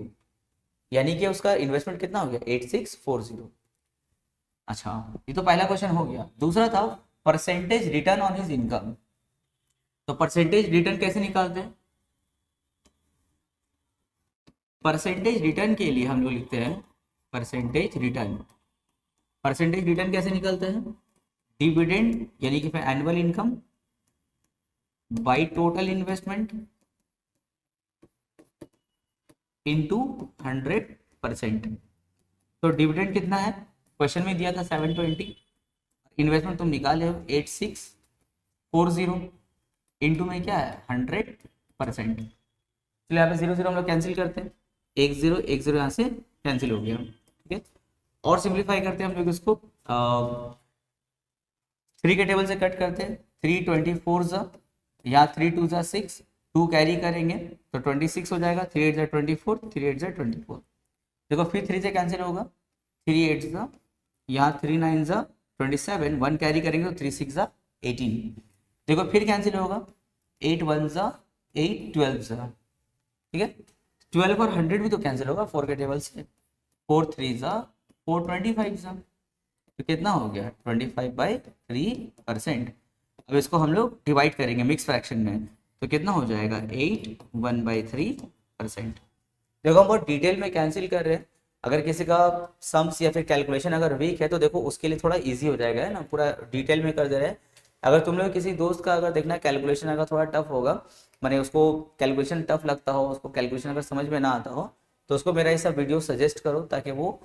यानी कि उसका इन्वेस्टमेंट कितना हो गया 8640। अच्छा, ये तो पहला क्वेश्चन हो गया। दूसरा था percentage return on his income. तो परसेंटेज रिटर्न कैसे निकालते हैं, परसेंटेज रिटर्न के लिए हम लोग लिखते हैं परसेंटेज रिटर्न। परसेंटेज रिटर्न कैसे निकलते हैं, डिविडेंड यानी कि फिर annual income by total investment into 100%। तो डिविडेंड कितना है, क्वेश्चन में दिया था 720, इन्वेस्टमेंट तुम निकाले हो 8640, इनटू में क्या है 100%। चलिए यहाँ पे 0 0 हम लोग कैंसिल करते हैं, 1 0 1 0 यहाँ से कैंसिल हो गया। ठीक है, और सिंप्लीफाई करते हैं हम लोग इसको, 3 के टेबल से कट करते हैं, 324 जा, यहाँ 3 2 जा 6, 2 कैरी करेंगे तो 26 हो जाएगा, 3 8 जा 24, 3 8 जा 24। देखो फिर 3 से कैंसिल होगा, 3 8 जा, यहाँ 3 9 जा 27, 1 कैरी करेंगे तो 3 6 जा 18। देखो फिर कैंसिल होगा, 8 1 जा 8 12 जा, ठीक है 12 और 100 भी तो कैंसिल होगा 4 के टेबल से, 4 3 जा 4 25 जा, तो कितना हो गया 25/3%। अब इसको हम लोग डिवाइड करेंगे मिक्स फ्रैक्शन में, तो कितना हो जाएगा 8 1/3%। देखो हम बहुत डिटेल में कैंसिल कर रहे हैं, अगर किसी का सम्स या फिर कैलकुलेशन अगर वीक है तो देखो उसके लिए थोड़ा इजी हो जाएगा, है ना, पूरा डिटेल में कर दे रहे हैं। अगर तुम लोग किसी दोस्त का अगर देखना कैलकुलेशन अगर थोड़ा टफ होगा, माने उसको कैलकुलेशन टफ लगता हो, उसको कैलकुलेशन अगर समझ में ना आता हो, तो उसको मेरा ये सब वीडियो सजेस्ट करो ताकि वो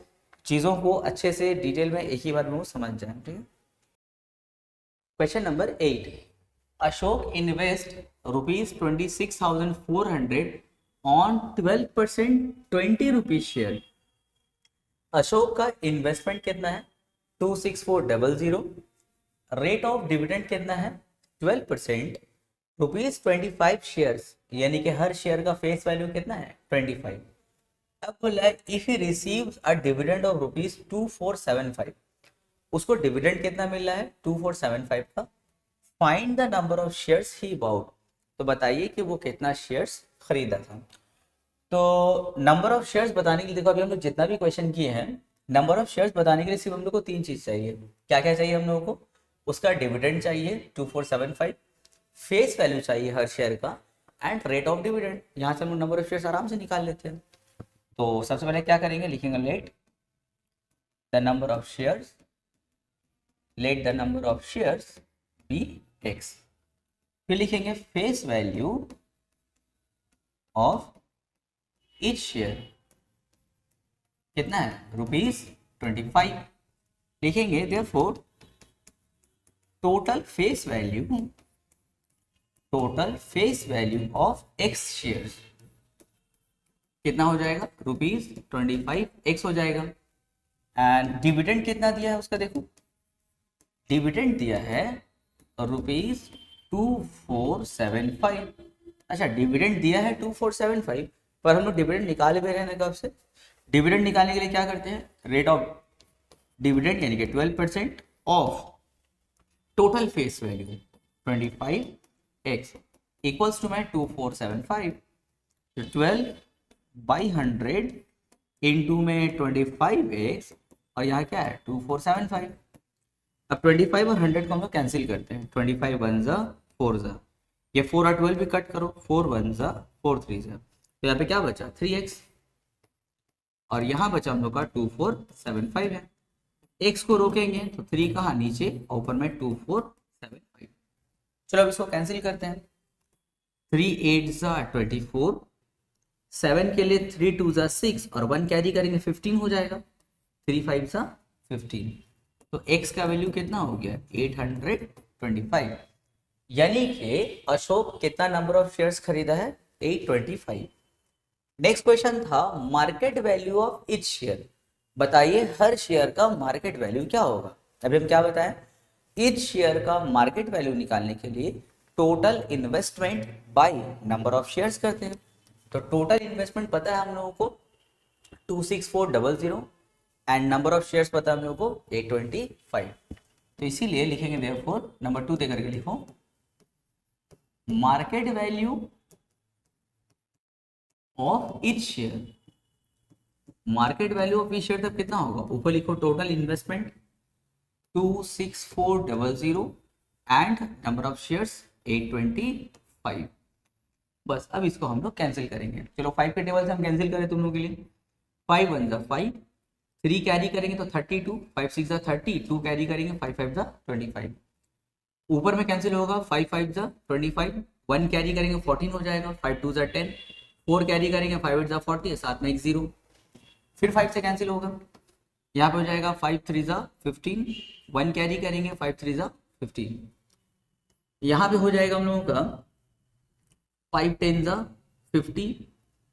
चीज़ों को अच्छे से डिटेल में एक ही बार में वो समझ जाए। ठीक है, question number 8, Ashok invest ₹26,400 on 12% 20 rupees share. Ashok का इन्वेस्टमेंट कितना है 26400, रेट ऑफ डिविडेंड कितना है 12%, ₹25 शेयर्स, यानी कि हर शेयर का फेस वैल्यू कितना है 25। अब बोला है if he receives a dividend of ₹2475, उसको डिविडेंड कितना मिल रहा है 2475 का। Find the number of shares he bought, तो बताइए कि वो कितना शेयर्स खरीदा था। तो नंबर ऑफ शेयर्स बताने के लिए देखो, अभी हम लोग जितना भी क्वेश्चन किए हैं, नंबर ऑफ शेयर्स बताने के लिए सिर्फ हम लोग को 3 चीज चाहिए। क्या क्या चाहिए हम लोगों को? उसका डिविडेंड चाहिए 2475, फेस वैल्यू चाहिए हर शेयर का, एंड रेट ऑफ डिविडेंड। यहाँ से हम लोग नंबर ऑफ शेयर्स आराम से निकाल लेते हैं। तो सबसे पहले क्या करेंगे, लिखेंगे let the number of shares, let the number of shares be x. फिर लिखेंगे face value of each share कितना है ₹25। लिखेंगे therefore total face value of x shares कितना हो जाएगा ₹25 एक्स हो जाएगा। एंड डिविडेंड कितना दिया है उसका, देखो डिविडेंड दिया है ₹2475। अच्छा, डिविडेंड दिया है 2475, पर हम लोग डिविडेंड निकाले भी रहे हैं कब से। डिविडेंड निकालने के लिए क्या करते हैं, रेट ऑफ डिविडेंड यानी कि 12% of total face value 25x equals to में 2475। तो 12/100 इंटू में 25x, और यहाँ क्या है 2475। अब 25 और 100 को हम लोग कैंसिल करते हैं, 25 1 जा 4 जा, ये 4 और 12 भी कट करो, 4 1 जा 4 3 जा, तो यहाँ पे क्या बचा 3x, और यहाँ बचा हम लोग का 2475 है। x को रोकेंगे तो 3 कहाँ नीचे, ऊपर में 2475। चलो अब इसको कैंसिल करते हैं, 3 8 जा 24, 7 के लिए 3 2 जा 6, और 1 कैरी करेंगे 15 हो जाएगा, 3 5 जा 15। तो x का वैल्यू कितना हो गया 825, यानी कि अशोक कितना नंबर ऑफ शेयर्स खरीदा है 825। नेक्स्ट क्वेश्चन था market value of each share, बताइए हर शेयर का मार्केट वैल्यू क्या होगा। अभी हम क्या बताएं, ईच शेयर का मार्केट वैल्यू निकालने के लिए total investment by number of shares करते हैं। तो टोटल इन्वेस्टमेंट पता है हम लोगों को 26400, एंड नंबर ऑफ शेयर्स पता है हम लोगों को 825। तो इसीलिए लिखेंगे देयरफॉर नंबर 2 दे करके लिखो market value of each share. Market value of each share तब कितना होगा, ऊपर लिखो total investment 26400 and number of shares 825। बस अब इसको हम लोग कैंसिल करेंगे। चलो 5 के टेबल से हम कैंसिल करें तुम लोग के लिए, 5 1 जा 5, 3 कैरी करेंगे तो 32, 5 6 जा 30, 2 कैरी करेंगे 5 5 जा 25। ऊपर में कैंसिल होगा 5 5 जा 25, 1 कैरी करेंगे 14 हो जाएगा, 5 2 जा 10, 4 कैरी करेंगे 5 8 जा 40, साथ में एक 0, फिर 5 से कैंसिल होगा, यहाँ पे हो जाएगा 5 3 जा 15, 1 कैरी करेंगे 5 3 जा 15, यहाँ पे हो जाएगा हम लोगों का 5 10 जा 50,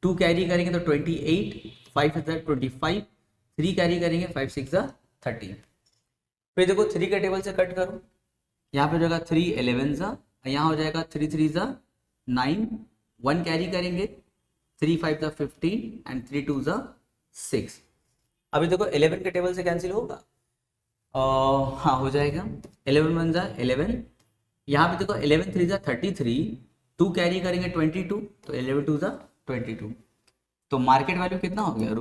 2 कैरी करेंगे तो 28, 5 जा 25, 3 कैरी करेंगे 5 6 जा 30। फिर देखो 3 के टेबल से कट करो, यहाँ पे हो जाएगा 3 11 जा, यहाँ हो जाएगा 3 3 जा 9, 1 कैरी करेंगे 3 5 जा 15 एंड 3 2 जा 6। अभी देखो 11 के टेबल से कैंसिल होगा, हाँ हो जाएगा 11 1 जा 11, यहाँ पे देखो 11 3 जा 33, 2 कैरी करेंगे 22, तो 11 2 जा 22। तो मार्केट वैल्यू कितना हो गया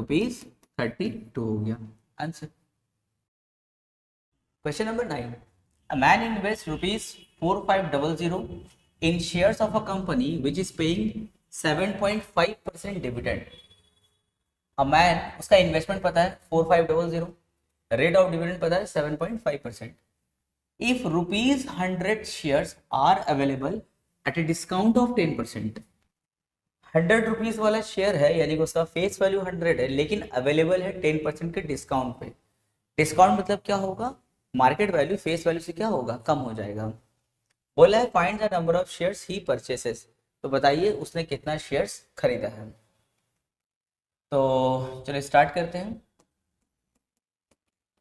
₹32 हो गया answer. Question number 9, a man invests ₹4500 in shares of a company which is paying 7.5% dividend। a man, उसका इन्वेस्टमेंट पता है 4500, रेट ऑफ डिविडेंड पता है 7.5%। if ₹100 shares are available at a discount of 10%, 100 rupees वाला शेयर है यानी कि उसका फेस वैल्यू 100 है, लेकिन अवेलेबल है 10% के डिस्काउंट पे। डिस्काउंट मतलब क्या होगा, मार्केट वैल्यू फेस वैल्यू से क्या होगा, कम हो जाएगा। बोला है find the number of shares he purchases, तो बताइए उसने कितना शेयर्स खरीदा है। तो चलो स्टार्ट करते हैं।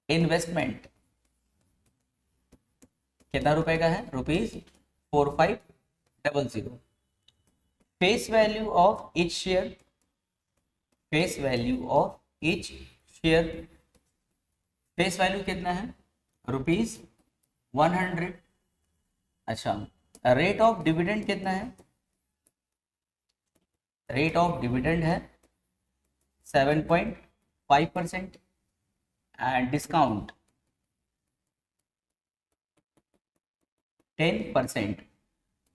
इन्वेस्टमेंट कितना रुपए का है, ₹45, 00। Face value of each share, face value of each share, face value कितना है ₹100। अच्छा, रेट ऑफ डिविडेंड कितना है, रेट ऑफ डिविडेंड है 7.5% एंड डिस्काउंट 10%।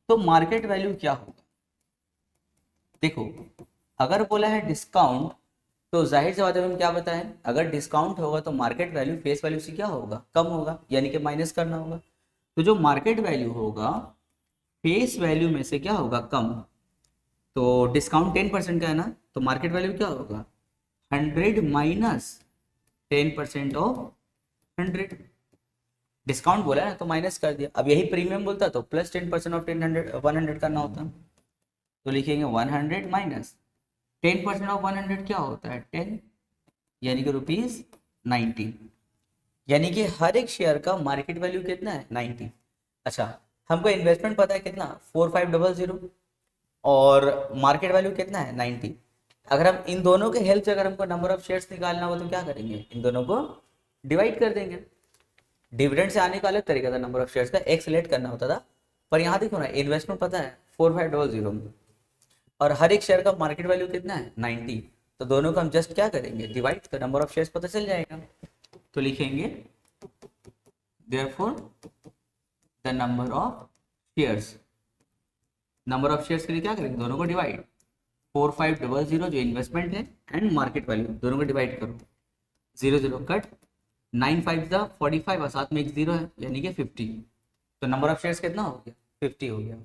तो मार्केट वैल्यू क्या होगा, देखो अगर बोला है डिस्काउंट तो जाहिर सी बात है, हम क्या बताएं, अगर डिस्काउंट होगा तो मार्केट वैल्यू फेस वैल्यू से क्या होगा, कम होगा, यानी कि माइनस करना होगा। तो जो मार्केट वैल्यू होगा फेस वैल्यू में से क्या होगा, कम। तो डिस्काउंट 10% का है ना, तो मार्केट वैल्यू क्या होगा 100 माइनस 10% ऑफ 100। डिस्काउंट बोला है ना तो माइनस कर दिया, अब यही प्रीमियम बोलता तो प्लस 10% ऑफ 100 करना होता। तो लिखेंगे 100 माइनस 10% ऑफ 100 क्या होता है 10, यानी कि ₹90। यानी कि हर एक शेयर का मार्केट वैल्यू कितना है 90। अच्छा, हमको इन्वेस्टमेंट पता है कितना 4500 और मार्केट वैल्यू कितना है 90। अगर हम इन दोनों के हेल्प से अगर हमको नंबर ऑफ शेयर्स निकालना हो तो क्या करेंगे, इन दोनों को डिवाइड कर देंगे। डिविडेंड से आने का अलग तरीका था, नंबर ऑफ शेयर्स का एक सिलेक्ट करना होता था, पर यहाँ देखो ना इन्वेस्टमेंट पता है 4500 और हर एक शेयर का मार्केट वैल्यू कितना है 90। तो दोनों को हम जस्ट क्या करेंगे डिवाइड, तो नंबर ऑफ शेयर्स पता चल जाएगा। तो लिखेंगे therefore the number of shares, number of shares के लिए क्या करेंगे, दोनों को डिवाइड 4500 जो इन्वेस्टमेंट है एंड मार्केट वैल्यू, दोनों को डिवाइड करो, 0 कट, 9 5 45 और साथ में एक 0 है यानी कि 50। तो नंबर ऑफ शेयर्स कितना हो गया 50 हो गया।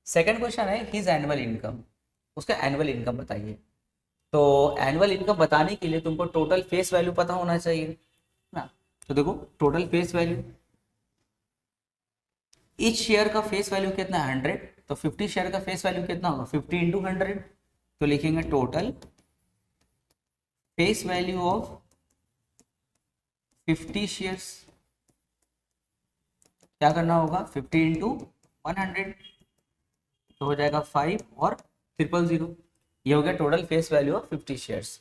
सेकंड क्वेश्चन है हिज एनुअल इनकम, उसका एनुअल इनकम बताइए। तो एनुअल इनकम बताने के लिए तुमको टोटल फेस वैल्यू पता होना चाहिए ना। तो देखो total face value, etch share का फेस वैल्यू कितना है 100, तो 50 शेयर का फेस वैल्यू कितना होगा 50 इंटू 100। तो लिखेंगे total face value of 50 shares, क्या करना होगा 50 इंटू 100, तो हो जाएगा 5 और 000। ये हो गया total face value of 50 shares.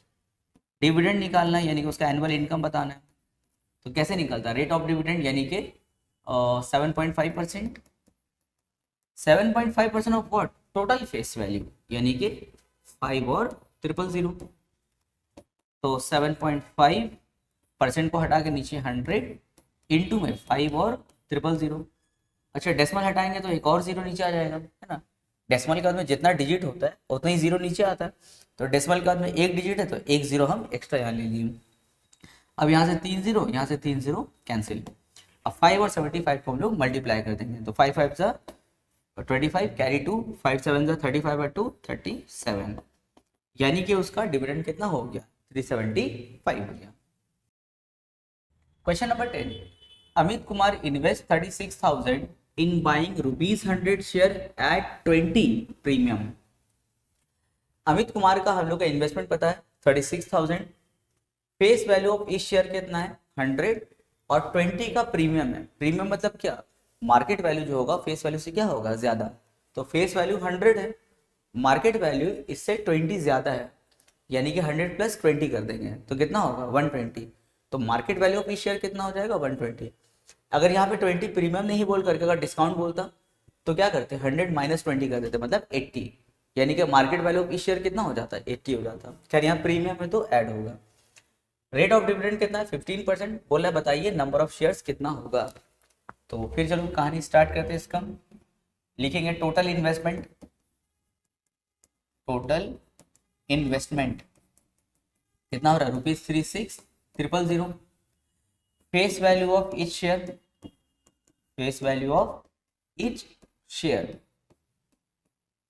Dividend निकालना है यानी कि उसका एनुअल इनकम बताना है। तो कैसे निकलता है, रेट ऑफ डिविडेंड यानी कि 7.5%, 7.5% of what total face value यानी कि 5 और 000। तो 7.5% को हटा के नीचे 100 इंटू में 5 और 000। अच्छा, डेसिमल हटाएंगे तो एक और 0 नीचे आ जाएगा, है ना। डेसिमल के बाद में जितना डिजिट होता है उतना ही 0 नीचे आता है। तो डेसिमल के बाद में एक डिजिट है तो एक 0 हम एक्स्ट्रा यहाँ ले लिए। अब यहाँ से 3 0, यहाँ से 3 0 कैंसिल। अब 5 और 75 को हम लोग मल्टीप्लाई कर देंगे, तो 5 5 जा 25 कैरी 2, 5 7 जा 35 और 2 37, यानी कि उसका डिविडेंड कितना हो गया 375 हो गया। Question number 10, Amit Kumar invest 36,000 in buying ₹100 share eight 20 premium. Amit Kumar का हम लोग का इन्वेस्टमेंट पता है 36,000, फेस वैल्यू ऑफ इस शेयर कितना है 100 और 20 का प्रीमियम है। प्रीमियम मतलब क्या, मार्केट वैल्यू जो होगा फेस वैल्यू से क्या होगा ज्यादा। तो फेस वैल्यू 100 है, मार्केट वैल्यू इससे 20 ज्यादा है, यानी कि 100 प्लस 20 कर देंगे तो कितना होगा 120। तो मार्केट वैल्यू ऑफ इस शेयर कितना हो जाएगा 120। अगर यहाँ पे 20 प्रीमियम नहीं बोल करके अगर डिस्काउंट बोलता तो क्या करते 100 माइनस 20 कर देते, मतलब 80, यानी कि मार्केट वैल्यू ऑफ इस शेयर कितना हो जाता है 80 हो जाता। खैर यहाँ प्रीमियम है तो ऐड होगा। रेट ऑफ डिविडेंड कितना है 15%, बोला बताइए नंबर ऑफ शेयर्स कितना होगा। तो फिर चलो कहानी स्टार्ट करते हैं इसका। लिखेंगे टोटल इन्वेस्टमेंट, टोटल इन्वेस्टमेंट कितना हो रहा है ₹36,000। Face value of each share, face value of each share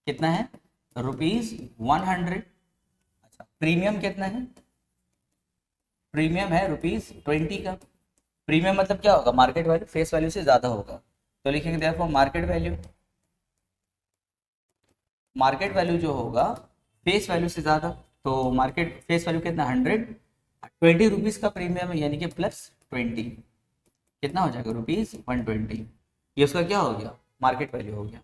कितना है ₹100। अच्छा, प्रीमियम कितना है, प्रीमियम है ₹20 का। प्रीमियम मतलब क्या होगा, मार्केट वैल्यू फेस वैल्यू से ज्यादा होगा। तो लिखेंगे देखो मार्केट वैल्यू, मार्केट वैल्यू जो होगा फेस वैल्यू से ज्यादा, तो मार्केट फेस वैल्यू कितना 100, 20 रुपीज का प्रीमियम है यानी कि प्लस 20 कितना हो जाएगा ₹120। ये उसका क्या हो गया मार्केट वैल्यू हो गया।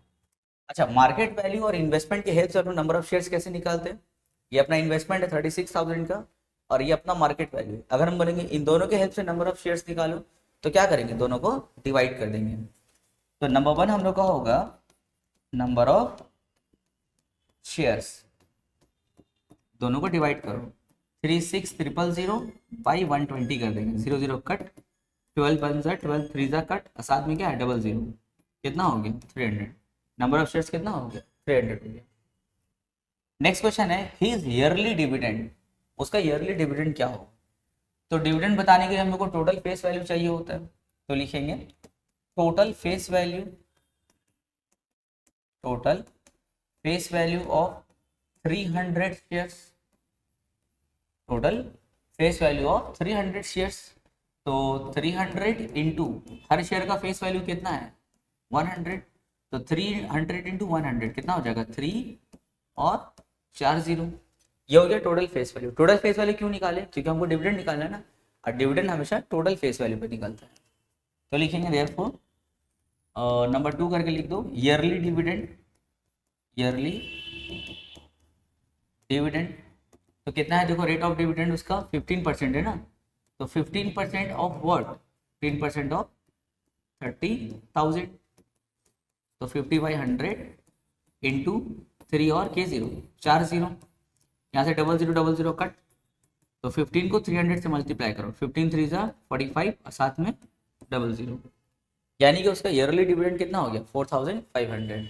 अच्छा, मार्केट वैल्यू और इन्वेस्टमेंट के हेल्प से अपना नंबर ऑफ शेयर्स कैसे निकालते हैं? ये अपना इन्वेस्टमेंट है 36,000 का, और ये अपना मार्केट वैल्यू। अगर हम बोलेंगे इन दोनों के हेल्प से नंबर ऑफ शेयर्स निकालो, तो क्या करेंगे, दोनों को डिवाइड कर देंगे। तो नंबर वन हम लोग का होगा नंबर ऑफ शेयर्स, दोनों को डिवाइड करो, 36,000 बाई 120 कर देंगे, 0 0 कट, 12 वन ज़ा 12, 3 ज़ा कट, और साथ में क्या है, डबल जीरो, कितना हो गया, 300। नंबर ऑफ शेयर्स कितना हो गया, 300 हो गया। नेक्स्ट क्वेश्चन है हिज ईयरली डिविडेंड, उसका ईयरली डिविडेंड क्या हो? तो डिविडेंड बताने के लिए हम लोग को टोटल फेस वैल्यू चाहिए होता है, तो लिखेंगे total face value, total face value of 300 shares, total face value of 300 shares. तो 300 इंटू हर शेयर का फेस वैल्यू कितना है, 100, तो 300 इंटू 100 कितना हो जाएगा, 3 और 4 जीरो, ये हो गया total face value. Total face value क्यों निकाले, क्योंकि हमको डिविडेंड निकालना है ना, और डिविडेंड हमेशा टोटल फेस वैल्यू पे निकलता है। तो लिखेंगे देयरफॉर नंबर 2 करके लिख दो, ईयरली डिविडेंड, ईयरली डिविडेंड। तो कितना है, देखो रेट ऑफ डिविडेंड उसका 15% है ना, तो 15% ऑफ व्हाट, 15% ऑफ 30,000, तो 50/100 इंटू 3 और के जीरो, 4 जीरो, यहाँ से डबल जीरो कट, तो 15 को 300 से मल्टीप्लाई करो, 15 3 ज़ा 45 और साथ में डबल जीरो, यानी कि उसका ईयरली डिविडेंड कितना हो गया, 4,500।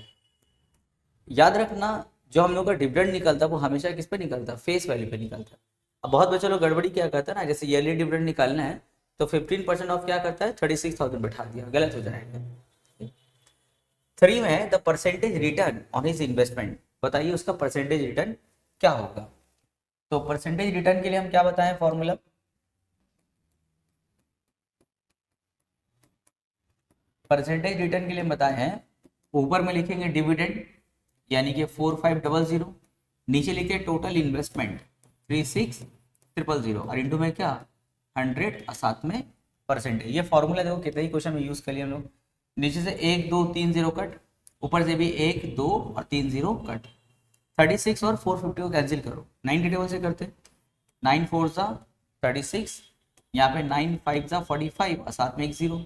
याद रखना, जो हम लोग का डिविडेंड निकलता है वो हमेशा किस पे निकलता है, फेस वैल्यू पे निकलता है। अब बहुत बच्चे लोग गड़बड़ी क्या करते हैं ना, जैसे ईयरली डिविडेंड निकालना है तो 15% ऑफ क्या करता है, 36,000 बैठा दिया, गलत हो जाएगा। 3 में the percentage return on his investment, बताइए उसका परसेंटेज रिटर्न क्या होगा। तो परसेंटेज रिटर्न के लिए हम क्या बताएं फॉर्मूला, परसेंटेज रिटर्न के लिए बताए हैं, ऊपर में लिखेंगे डिविडेंड यानी कि 4500, नीचे लिखे टोटल इन्वेस्टमेंट 36,000 और इंटू में क्या 100 और साथ में परसेंटेज। ये फॉर्मूला देखो कितने ही क्वेश्चन में यूज कर लिया हम लोग, नीचे से 1 2 3 0 कट, ऊपर से भी 1 2 और 3 0 कट, 36 और 450 को कैंसिल करो, 90 टेबल से करते, 9 4 ज़ा 36, यहाँ पे 9 5 ज़ा 45 और साथ में एक जीरो,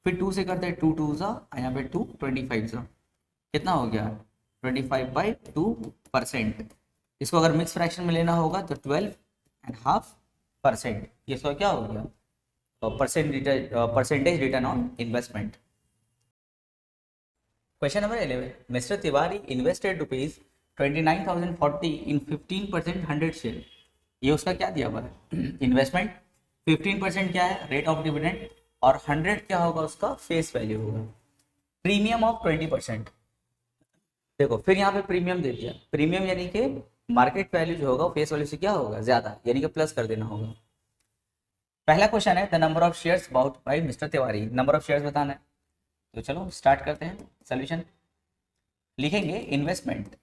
फिर 2 से करते हैं, 2 2 ज़ा, यहाँ पे 2 25 ज़ा, कितना हो गया 25/2%। इसको अगर मिक्स फ्रैक्शन में लेना होगा तो 12.5%, ये इसका क्या हो गया, तो percentage return on investment. Question number 11, mister Tiwari invested ₹29,040 in 15% 100 share, ये उसका क्या दिया हुआ है, इन्वेस्टमेंट, 15% क्या है, रेट ऑफ डिविडेंड, और 100 क्या होगा, उसका फेस वैल्यू होगा, प्रीमियम ऑफ 20%। देखो फिर यहाँ पे प्रीमियम दे दिया, प्रीमियम यानी कि मार्केट वैल्यू जो होगा फेस वैल्यू से क्या होगा ज्यादा, यानी कि प्लस कर देना होगा। पहला क्वेश्चन है the number of shares bought by mister Tiwari, number of shares बताना है। तो चलो स्टार्ट करते हैं सोल्यूशन। लिखेंगे इन्वेस्टमेंट,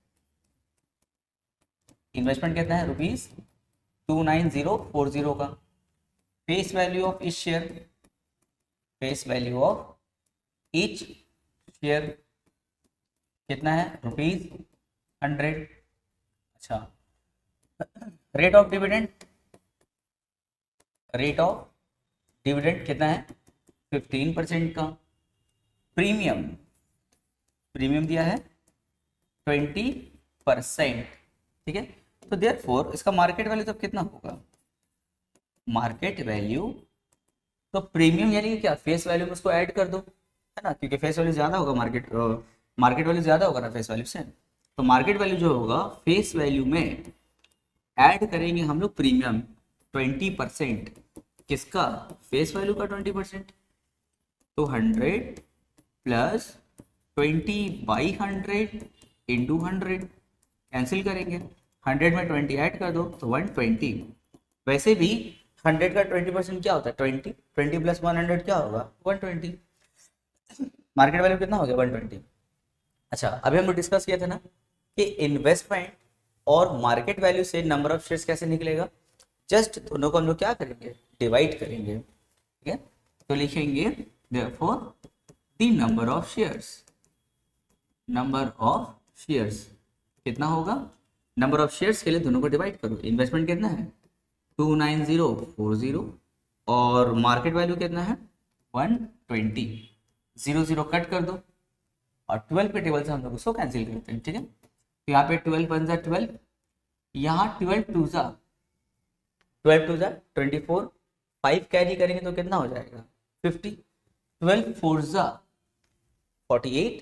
इन्वेस्टमेंट कितना है, ₹29,040 का, face value of each share, face value of each share कितना है, ₹100। अच्छा, rate of dividend, rate of dividend कितना है, 15% का, प्रीमियम, प्रीमियम दिया है 20%, ठीक है। तो देयरफॉर इसका मार्केट वैल्यू तब कितना होगा, मार्केट वैल्यू, तो प्रीमियम यानी कि क्या, फेस वैल्यू में उसको ऐड कर दो, है ना, क्योंकि फेस वैल्यू ज्यादा होगा, मार्केट वैल्यू ज्यादा होगा ना फेस वैल्यू से, तो मार्केट वैल्यू जो होगा फेस वैल्यू में ऐड करेंगे हम लोग प्रीमियम 20%, किसका, फेस वैल्यू का 20%, तो 100 प्लस 20/100 इंटू 100, कैंसिल करेंगे, 100 में 20 ऐड कर दो तो 120। वैसे भी 100 का 20% क्या होता है, 20, 20 प्लस 100 क्या होगा, 120, मार्केट वैल्यू कितना हो गया, 120। अच्छा, अभी हम लोग डिस्कस किया था ना कि इन्वेस्टमेंट और मार्केट वैल्यू से नंबर ऑफ शेयर्स कैसे निकलेगा, जस्ट दोनों को हम लोग क्या करेंगे, डिवाइड करेंगे, ठीक है। तो लिखेंगे therefore the number of shares, number of shares कितना होगा, नंबर ऑफ शेयर्स के लिए दोनों को डिवाइड करो। इन्वेस्टमेंट कितना है 29040 और मार्केट वैल्यू कितना है 120, 0 कट कर दो और 12 पे टेबल से हम लोग उसको कैंसिल करते हैं, ठीक है। तो यहाँ पे 12 वन जा 12, यहाँ 12 टू जा 24, 5 कैरी करेंगे तो कितना हो जाएगा 50, 12 फोर जा 48,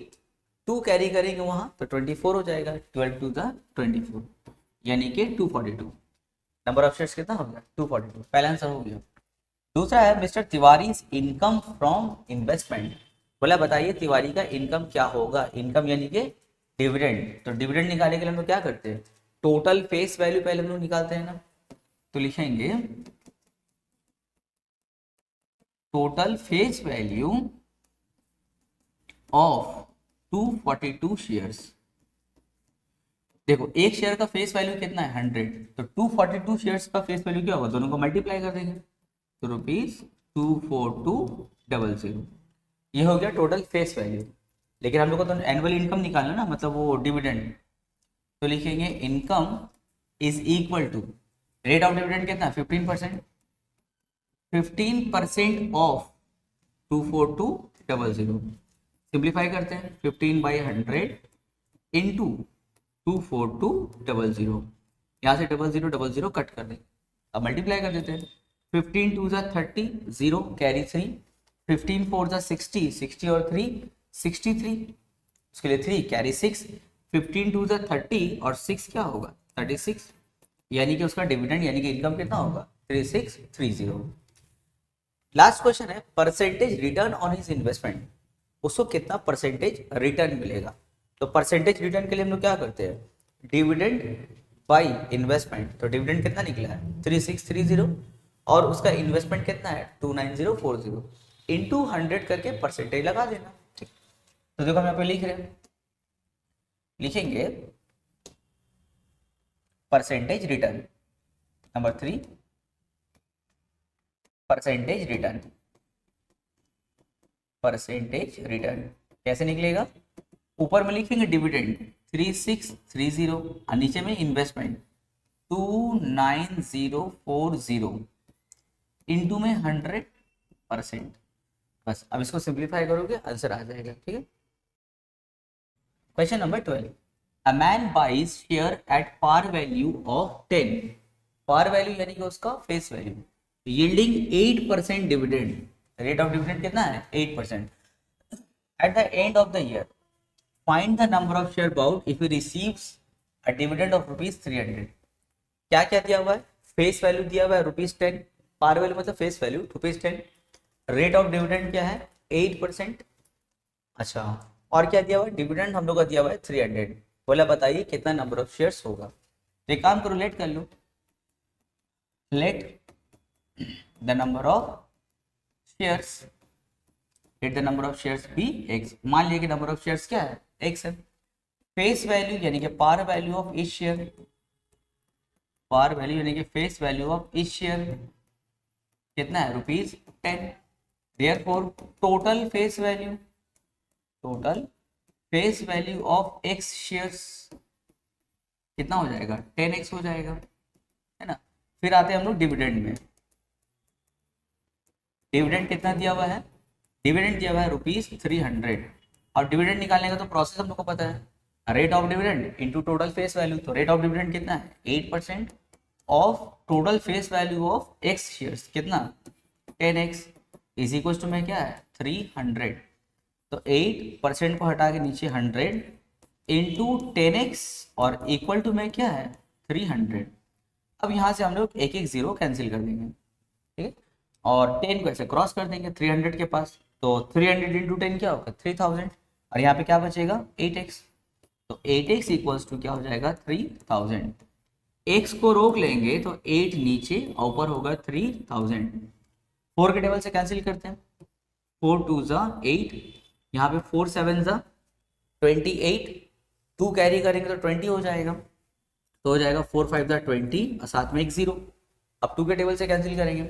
2 कैरी करेंगे वहां तो 24 हो जाएगा, 12 टू जा 24 यानी कि 242। नंबर ऑफ शेयर्स कितना हो गया 242, पहला आंसर हो गया। दूसरा है mister Tiwari income from investment, बोला बताइए तिवारी का इनकम क्या होगा, इनकम यानी कि डिविडेंड। तो डिविडेंड निकालने के लिए हम लोग क्या करते हैं, टोटल फेस वैल्यू पहले हम लोग निकालते हैं ना, तो लिखेंगे total face value of 242 shares. देखो एक शेयर का फेस वैल्यू कितना है 100, तो 242 शेयर्स का फेस वैल्यू क्या होगा, दोनों को मल्टीप्लाई कर देंगे तो ₹24200, ये हो गया टोटल फेस वैल्यू। लेकिन हम लोग को तो एनुअल इनकम निकालना ना, मतलब वो डिविडेंड, तो लिखेंगे income is equal to rate of dividend कितना है 15%, 15% ऑफ 24200, सिंप्लीफाई करते हैं 15/100 इंटू 24200, यहाँ से 0000 कट कर दें, अब मल्टीप्लाई कर देते हैं 15 टू जा 30, 0 कैरी 3, 15 फोर जा 60, 60 और 3 63, उसके लिए 3 कैरी 6, 15 टू जा 30 और 6 क्या होगा 36, यानी कि उसका डिविडेंड यानी कि इनकम कितना होगा 3630। लास्ट क्वेश्चन है percentage return on his investment, उसको कितना परसेंटेज रिटर्न मिलेगा। तो परसेंटेज रिटर्न के लिए हम लोग क्या करते हैं डिविडेंड बाय इन्वेस्टमेंट, तो डिविडेंड कितना निकला है 3630 और उसका इन्वेस्टमेंट कितना है 29040 इंटू 100 करके परसेंटेज लगा देना, ठीक। तो देखो हम यहाँ पे लिख रहे हैं, लिखेंगे percentage return number 3, percentage return, percentage return कैसे निकलेगा, ऊपर में लिखेंगे डिविडेंड 3630 और नीचे में इन्वेस्टमेंट 29040 इंटू में 100%, बस अब इसको सिंप्लीफाई करोगे आंसर आ जाएगा, ठीक है। Question number 12, a man buys share at par value of 10, par value यानी कि उसका face value, yielding 8% dividend, rate of dividend कितना है 8%, at the end of the year find the number of share bought if he receives a dividend of ₹300। क्या क्या दिया हुआ है, फेस वैल्यू दिया हुआ है ₹10, पार वैल्यू मतलब face value ₹10, rate of dividend क्या है 8%, अच्छा और क्या दिया हुआ है डिविडेंड हम लोग का दिया हुआ है 300, बोला बताइए कितना नंबर ऑफ शेयर्स होगा। तो एक काम करो लेट कर लो, let the number of shares, let the number of shares be x, मान लिया कि नंबर ऑफ शेयर्स क्या है x है, फेस वैल्यू यानी कि par value of each share, par value यानी कि face value of each share कितना है ₹10, therefore total face value, total face value of x shares कितना हो जाएगा 10x हो जाएगा, है ना। फिर आते हैं हम लोग डिविडेंड में, डिविडेंड कितना दिया हुआ है, डिविडेंड दिया हुआ है ₹300 और डिविडेंड निकालने का तो प्रोसेस हम लोग को पता है, rate of dividend into total face value, तो रेट ऑफ डिविडेंड कितना है 8% of total face value of x shares कितना 10x इज इक्वल टू में क्या है 300, तो 8% को हटा के नीचे 100 इंटू 10x और इक्वल टू में क्या है 300। अब यहाँ से हम लोग एक एक जीरो कैंसिल कर देंगे, ठीक है, और 10 को ऐसे क्रॉस कर देंगे 300 के पास, तो 300 इंटू 10 क्या होगा 3000 और यहाँ पे क्या बचेगा 8x, तो 8x इक्वल्स टू क्या हो जाएगा 3000, x को रोक लेंगे तो 8 नीचे ऊपर होगा 3000, 4 के टेबल से कैंसिल करते हैं, 4 2 जा 8, यहाँ पे 4 7 जा 28, 2 कैरी करेंगे तो 20 हो जाएगा, तो हो जाएगा 4 5 जा 20 और साथ में एक 0, अब 2 के टेबल से कैंसिल करेंगे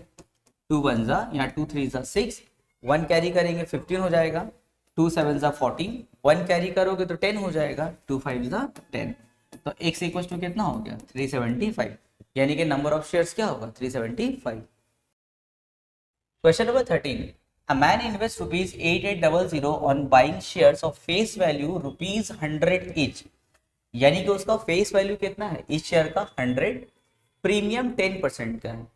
2 1 जा यहाँ 2 3 जा 6, 1 कैरी करेंगे 15 हो जाएगा, 2 7 जा 14, 1 कैरी करोगे तो 10 हो जाएगा, 2 5 इज 10, तो x इक्वल टू कितना हो गया 375, यानी कि नंबर ऑफ शेयर्स क्या होगा 375। Question number 13, a man invests rupees 8800 on buying shares of face value rupees 100 each, यानी कि उसका फेस वैल्यू कितना है इस शेयर का 100, प्रीमियम 10% का है,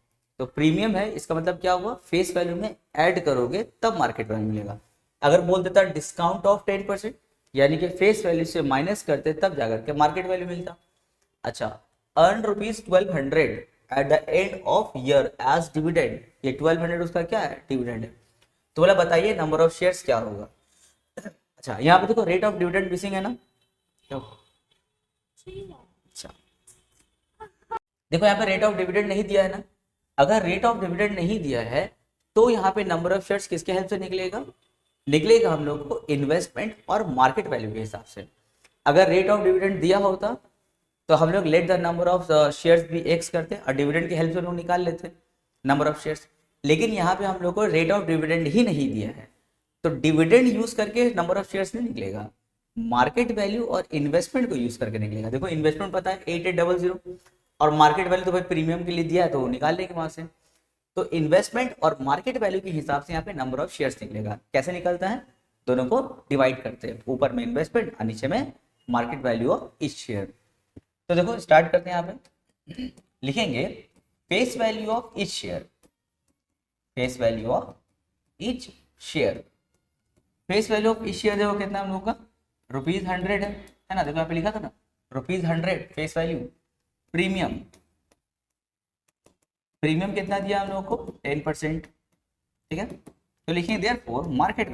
तो प्रीमियम है इसका मतलब क्या हुआ फेस वैल्यू में ऐड करोगे तब मार्केट वैल्यू मिलेगा। अगर बोल देता डिस्काउंट ऑफ 10%, यानी कि फेस वैल्यू से माइनस करते तब जाकर के मार्केट वैल्यू मिलता। अच्छा, earn rupees 1200 at the end of year as dividend, ये 1200 उसका क्या है डिविडेंड है, तो बोला बताइए नंबर ऑफ शेयर्स क्या होगा। अच्छा, यहाँ पे देखो रेट ऑफ डिविडेंड मिसिंग है ना, अच्छा देखो यहाँ पे रेट ऑफ डिविडेंड नहीं दिया है ना, अगर रेट ऑफ डिविडेंड नहीं दिया है तो यहाँ पे नंबर ऑफ शेयर्स किसके हेल्प से निकलेगा हम लोग को इन्वेस्टमेंट और मार्केट वैल्यू के हिसाब से। अगर रेट ऑफ डिविडेंड दिया होता तो हम लोग late the number of shares भी एक्स करते और डिविडेंड की हेल्प से लोग निकाल लेते नंबर ऑफ शेयर्स, लेकिन यहाँ पे हम लोग को रेट ऑफ डिविडेंड ही नहीं दिया है, तो डिविडेंड यूज करके नंबर ऑफ शेयर्स नहीं निकलेगा, मार्केट वैल्यू और इन्वेस्टमेंट को यूज करके निकलेगा। देखो इन्वेस्टमेंट पता है 8800 और मार्केट वैल्यू तो भाई प्रीमियम के लिए दिया है तो निकाल लेंगे वहां से, तो इन्वेस्टमेंट और मार्केट वैल्यू के हिसाब से यहाँ पे नंबर ऑफ शेयर्स निकलेगा। कैसे निकलता है, दोनों को डिवाइड करते हैं, ऊपर में इन्वेस्टमेंट और नीचे में market value of each share. तो देखो स्टार्ट करते हैं, यहाँ पे लिखेंगे face value of each share, face value of each share, face value of each share देखो कितना हम लोग का रुपीज 100 है ना, देखो यहाँ पे लिखा था ना rupees 100 face value, premium premium कितना दिया हम लोग को 10%, ठीक है, तो लिखेंगे therefore market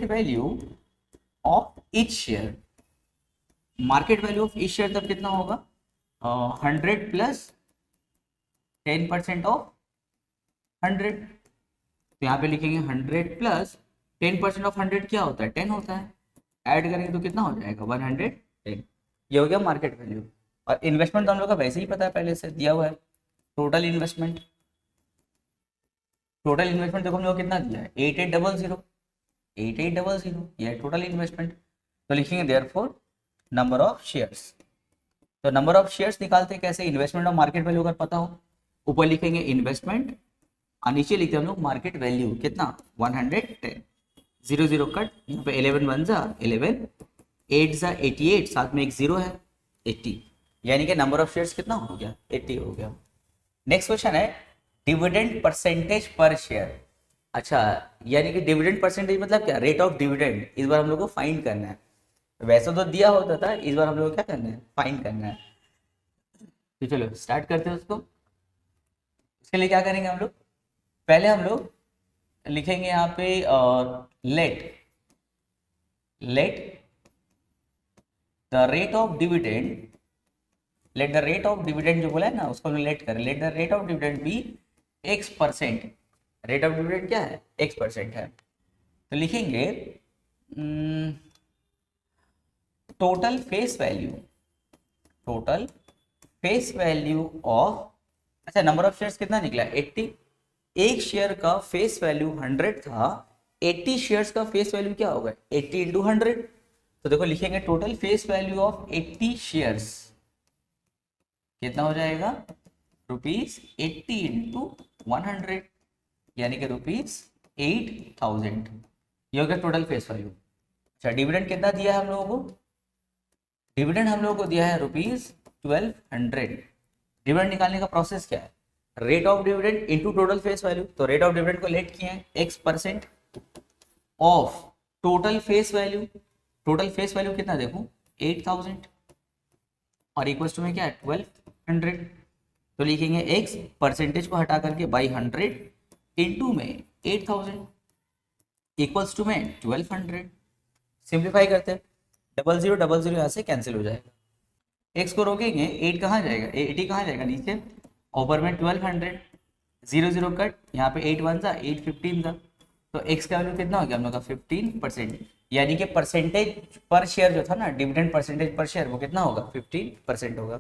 value of each share, market value of each share तब कितना होगा 100 प्लस 10% ऑफ 100, तो यहाँ पे लिखेंगे 100 प्लस 10% ऑफ 100 क्या होता है 10 होता है, ऐड करेंगे तो कितना हो जाएगा 110, ये हो गया मार्केट वैल्यू। और इन्वेस्टमेंट तो हम लोग का वैसे ही पता है पहले से दिया हुआ है, टोटल इन्वेस्टमेंट देखो हम लोग कितना दिया है 8800 ये टोटल इन्वेस्टमेंट, तो लिखेंगे देयरफॉर नंबर ऑफ शेयर्स, तो नंबर ऑफ शेयर्स निकालते कैसे, इन्वेस्टमेंट और मार्केट वैल्यू अगर पता हो, ऊपर लिखेंगे इन्वेस्टमेंट और नीचे लिखते हैं हम लोग मार्केट वैल्यू कितना 110, 0 कट, यहाँ पे 11 1 जा 11, 8 जा 88, साथ में एक 0 है 80, यानी कि नंबर ऑफ शेयर्स कितना हो गया 80 हो गया। नेक्स्ट क्वेश्चन है डिविडेंड परसेंटेज पर शेयर। अच्छा, यानी कि डिविडेंड परसेंटेज मतलब क्या, रेट ऑफ डिविडेंड इस बार हम लोग को फाइंड करना है, वैसे तो दिया होता था, इस बार हम लोग को क्या करना है फाइंड करना है। तो चलो स्टार्ट करते हैं उसको। उसके लिए क्या करेंगे हम लोग, पहले हम लोग लिखेंगे यहाँ पे let the rate of dividend, let the rate of dividend जो बोला है ना उसको हम लेट करें, let the rate of dividend be x%, rate of dividend क्या है x% है, तो लिखेंगे टोटल फेस वैल्यू ऑफ, अच्छा नंबर ऑफ शेयर्स कितना निकला 80, एक शेयर का फेस वैल्यू 100 था, 80 शेयर्स का फेस वैल्यू क्या होगा 80 इंटू 100, तो देखो लिखेंगे total face value of 80 shares कितना हो जाएगा रुपीज 80 इंटू 100, यानी कि रुपीज 8000, ये हो गया टोटल फेस वैल्यू। अच्छा, डिविडेंड कितना दिया है हम लोगों को, डिविडेंड हम लोगों को दिया है रुपीज 1200। डिविडेंड निकालने का प्रोसेस क्या है, rate of dividend into total face value, तो रेट ऑफ डिविडेंड को लेट किए हैं x% of total face value, total face value कितना देखो 8000 और इक्वल्स टू में क्या है 1200, तो लिखेंगे x परसेंटेज को हटा करके बाई 100 इनटू में 8000 इक्वल्स टू में 1200, सिंप्लीफाई करते हैं 00 यहाँ से कैंसिल हो जाएगा, x को रोकेंगे 8 कहाँ जाएगा 80 कहाँ जाएगा नीचे, ऊपर में 1200, 0 कट, यहाँ पे 8 1 था 8 15 था, तो x का वैल्यू कितना हो गया हम लोग का 15%, यानी कि परसेंटेज पर शेयर जो था ना डिविडेंड परसेंटेज पर शेयर वो कितना होगा 15% होगा।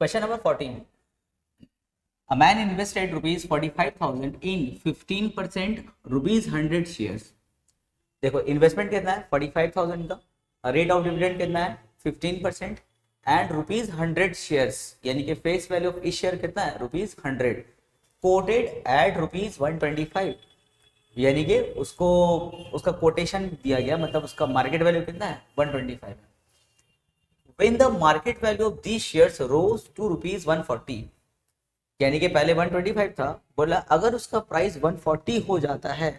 Question number 14, a man invested rupees 45,000 in 15% rupees 100 shares, देखो इन्वेस्टमेंट कितना है 45,000 का, रेट ऑफ डिविडेंड कितना है 15% एंड ₹100 शेयर्स, यानी कि फेस वैल्यू ऑफ इस शेयर कितना है ₹100, कोटेड एट ₹125, यानी कि उसको उसका कोटेशन दिया गया, मतलब उसका मार्केट वैल्यू कितना है 125 है। When the market value of these shares rose to ₹140, यानी कि पहले 125 था, बोला अगर उसका प्राइस 140 हो जाता है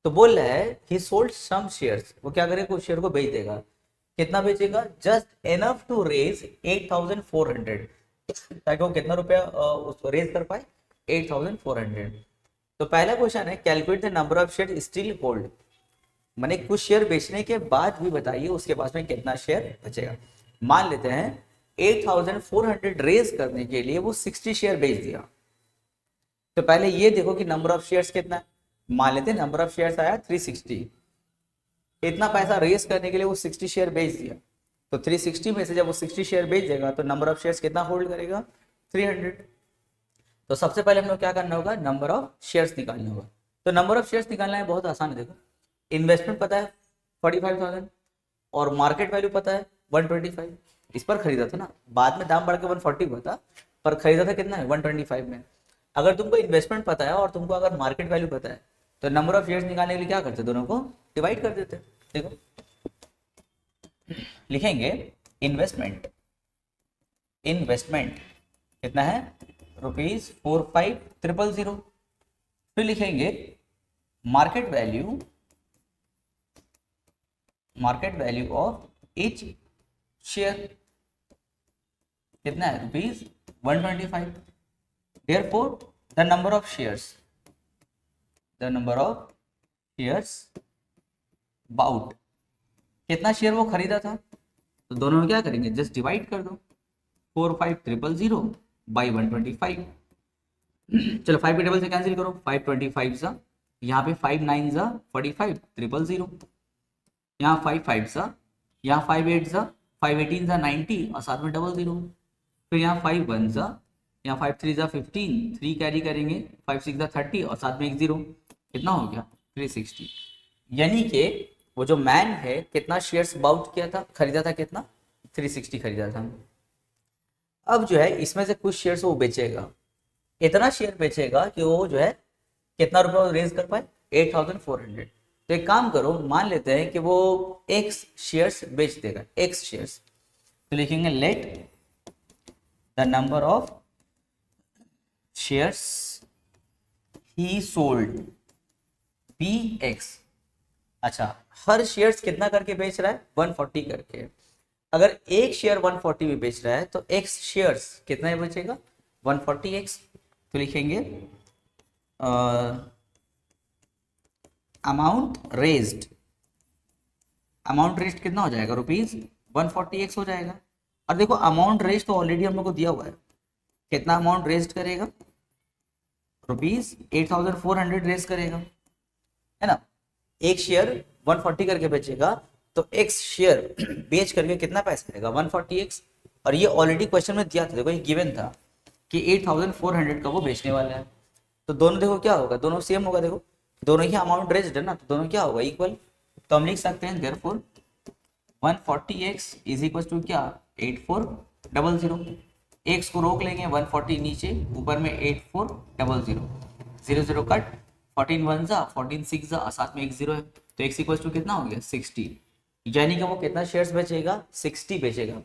तो बोल रहा है ही सोल्ड सम शेयर्स, वो क्या करेगा कुछ शेयर को बेच देगा। कितना बेचेगा, जस्ट एनफ टू रेज 8,400, ताकि वो कितना रुपया रेज कर पाए 8,400। तो पहला क्वेश्चन है calculate the number of share still hold, मैंने कुछ शेयर बेचने के बाद भी बताइए उसके पास में कितना शेयर बचेगा। मान लेते हैं 8,400 रेज करने के लिए वो 60 शेयर बेच दिया, तो पहले ये देखो कि नंबर ऑफ शेयर्स कितना है। मान लेते हैं नंबर ऑफ शेयर्स आया 360, इतना पैसा रेज करने के लिए वो 60 शेयर बेच दिया, तो 360 में से जब वो 60 शेयर बेच देगा तो नंबर ऑफ शेयर्स कितना होल्ड करेगा 300। तो सबसे पहले हम लोग क्या करना होगा, नंबर ऑफ शेयर्स निकालना होगा। तो नंबर ऑफ शेयर्स निकालना है बहुत आसान है, देखो इन्वेस्टमेंट पता है 45,000 और मार्केट वैल्यू पता है 125, इस पर खरीदा था ना, बाद में दाम बढ़ के 140 हुआ था, पर खरीदा था कितना है 125 में। अगर तुमको इन्वेस्टमेंट पता है और तुमको अगर मार्केट वैल्यू पता है तो नंबर ऑफ शेयर्स निकालने के लिए क्या करते, दोनों को डिवाइड कर देते। देखो लिखेंगे इन्वेस्टमेंट, इन्वेस्टमेंट कितना है ₹45,000, फिर लिखेंगे market value, market value of each share कितना है ₹125। Therefore, the number of shares, the number of shares bought, कितना शेयर वो खरीदा था, तो दोनों में क्या करेंगे जस्ट डिवाइड कर दो 45,000 बाई 125। चलो 5 के टेबल से कैंसिल करो, 525 सा, यहाँ पे 5 9 सा 45 000, यहाँ 5 5 सा, यहाँ 5 8 सा 5 18 सा 90 और साथ में 00, फिर यहाँ 5 1 सा, यहाँ 5 3 सा 15, 3 कैरी करेंगे, 5 6 सा 30 और साथ में एक 0, कितना हो गया 360। यानी कि वो जो मैन है कितना शेयर्स बाउट किया था, खरीदा था कितना 360 खरीदा था। अब जो है इसमें से कुछ शेयर्स वो बेचेगा, इतना शेयर बेचेगा कि वो जो है कितना रुपया रेज कर पाए 8,400। तो एक काम करो, मान लेते हैं कि वो x शेयर्स बेच देगा, x शेयर्स, तो लिखेंगे let the number of shares he sold be x। अच्छा, हर शेयर्स कितना करके बेच रहा है 140 करके, अगर एक शेयर 140 में बेच रहा है तो x शेयर्स कितना बचेगा 140x। तो लिखेंगे अमाउंट रेज्ड, अमाउंट रेज्ड कितना हो जाएगा ₹140x हो जाएगा। और देखो अमाउंट रेज्ड तो ऑलरेडी हम लोग को दिया हुआ है, कितना अमाउंट रेज्ड करेगा ₹8,400 रेज करेगा, है ना। एक शेयर 140 करके बेचेगा तो x शेयर बेच करके कितना पैसा आएगा 140x, और ये ऑलरेडी क्वेश्चन में दिया था, देखो ये गिवन था कि 8,400 का वो बेचने वाला है। तो दोनों देखो क्या होगा, दोनों सेम होगा, देखो दोनों ही अमाउंट रेज्ड है ना, तो दोनों क्या होगा इक्वल। तो हम लिख सकते हैं therefore 140x is equal to क्या 8400, x को रोक लेंगे 140 नीचे, ऊपर में 8400, 0 0 कट, 14 1 जा 14 6 जा, साथ में एक 0 है, तो x इक्वल टू कितना हो गया 60, यानी कि वो कितना शेयर्स बेचेगा 60 बेचेगा।